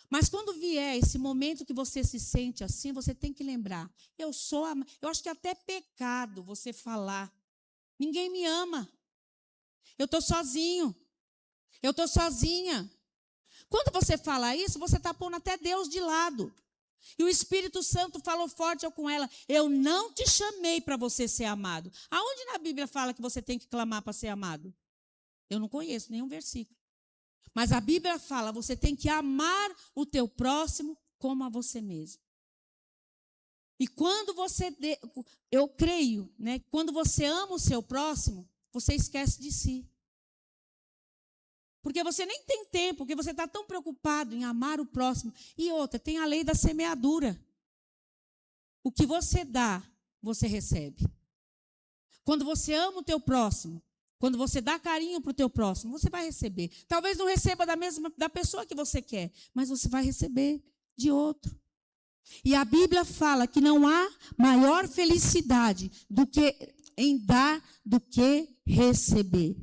Mas quando vier esse momento que você se sente assim, você tem que lembrar, eu acho que é até pecado você falar, ninguém me ama, eu estou sozinho, eu estou sozinha. Quando você fala isso, você está pondo até Deus de lado. E o Espírito Santo falou forte com ela, eu não te chamei para você ser amado. Aonde na Bíblia fala que você tem que clamar para ser amado? Eu não conheço nenhum versículo. Mas a Bíblia fala, você tem que amar o teu próximo como a você mesmo. E quando eu creio, né, quando você ama o seu próximo, você esquece de si. Porque você nem tem tempo, porque você está tão preocupado em amar o próximo. E outra, tem a lei da semeadura. O que você dá, você recebe. Quando você ama o teu próximo, quando você dá carinho para o teu próximo, você vai receber. Talvez não receba da pessoa que você quer, mas você vai receber de outro. E a Bíblia fala que não há maior felicidade em dar do que receber.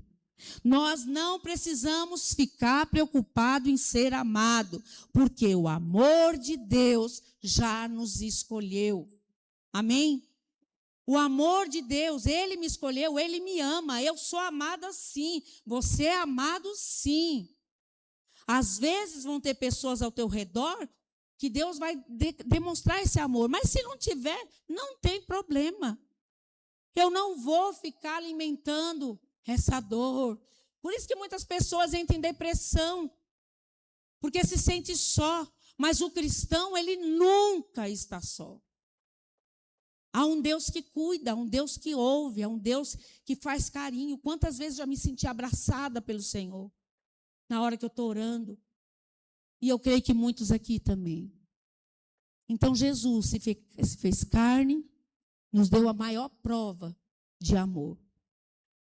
Nós não precisamos ficar preocupados em ser amado, porque o amor de Deus já nos escolheu. Amém? O amor de Deus, Ele me escolheu, Ele me ama, eu sou amada sim, você é amado sim. Às vezes vão ter pessoas ao teu redor que Deus vai demonstrar esse amor, mas se não tiver, não tem problema. Eu não vou ficar alimentando essa dor. Por isso que muitas pessoas entram em depressão, porque se sente só, mas o cristão, ele nunca está só. Há um Deus que cuida, há um Deus que ouve, há um Deus que faz carinho. Quantas vezes já me senti abraçada pelo Senhor, na hora que eu estou orando. E eu creio que muitos aqui também. Então Jesus se fez carne, nos deu a maior prova de amor.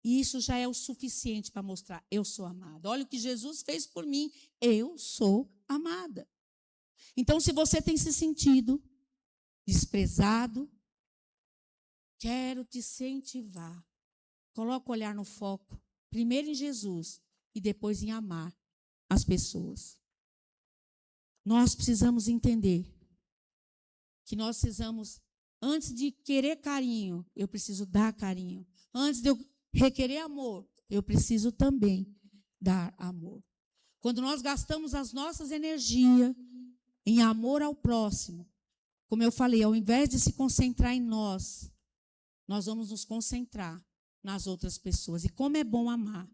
E isso já é o suficiente para mostrar, eu sou amada. Olha o que Jesus fez por mim, eu sou amada. Então, se você tem se sentido desprezado, quero te incentivar. Coloca o olhar no foco, primeiro em Jesus e depois em amar as pessoas. Nós precisamos entender que nós precisamos, antes de querer carinho, eu preciso dar carinho. Antes de eu requerer amor, eu preciso também dar amor. Quando nós gastamos as nossas energias em amor ao próximo, como eu falei, ao invés de se concentrar em nós, nós vamos nos concentrar nas outras pessoas. E como é bom amar,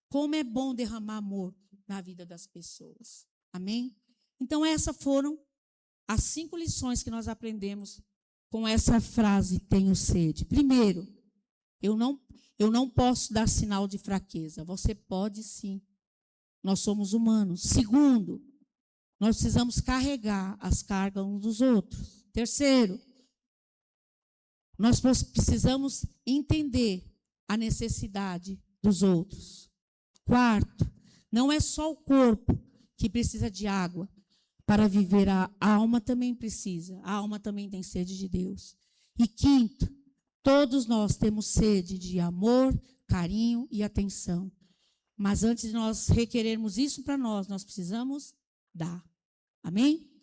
como é bom derramar amor na vida das pessoas. Amém? Então, essas foram as 5 lições que nós aprendemos com essa frase, tenho sede. Primeiro, eu não posso dar sinal de fraqueza. Você pode sim. Nós somos humanos. Segundo, nós precisamos carregar as cargas uns dos outros. Terceiro, nós precisamos entender a necessidade dos outros. Quarto, não é só o corpo que precisa de água para viver, a alma também precisa. A alma também tem sede de Deus. E quinto, todos nós temos sede de amor, carinho e atenção. Mas antes de nós requerermos isso para nós, nós precisamos dar. Amém?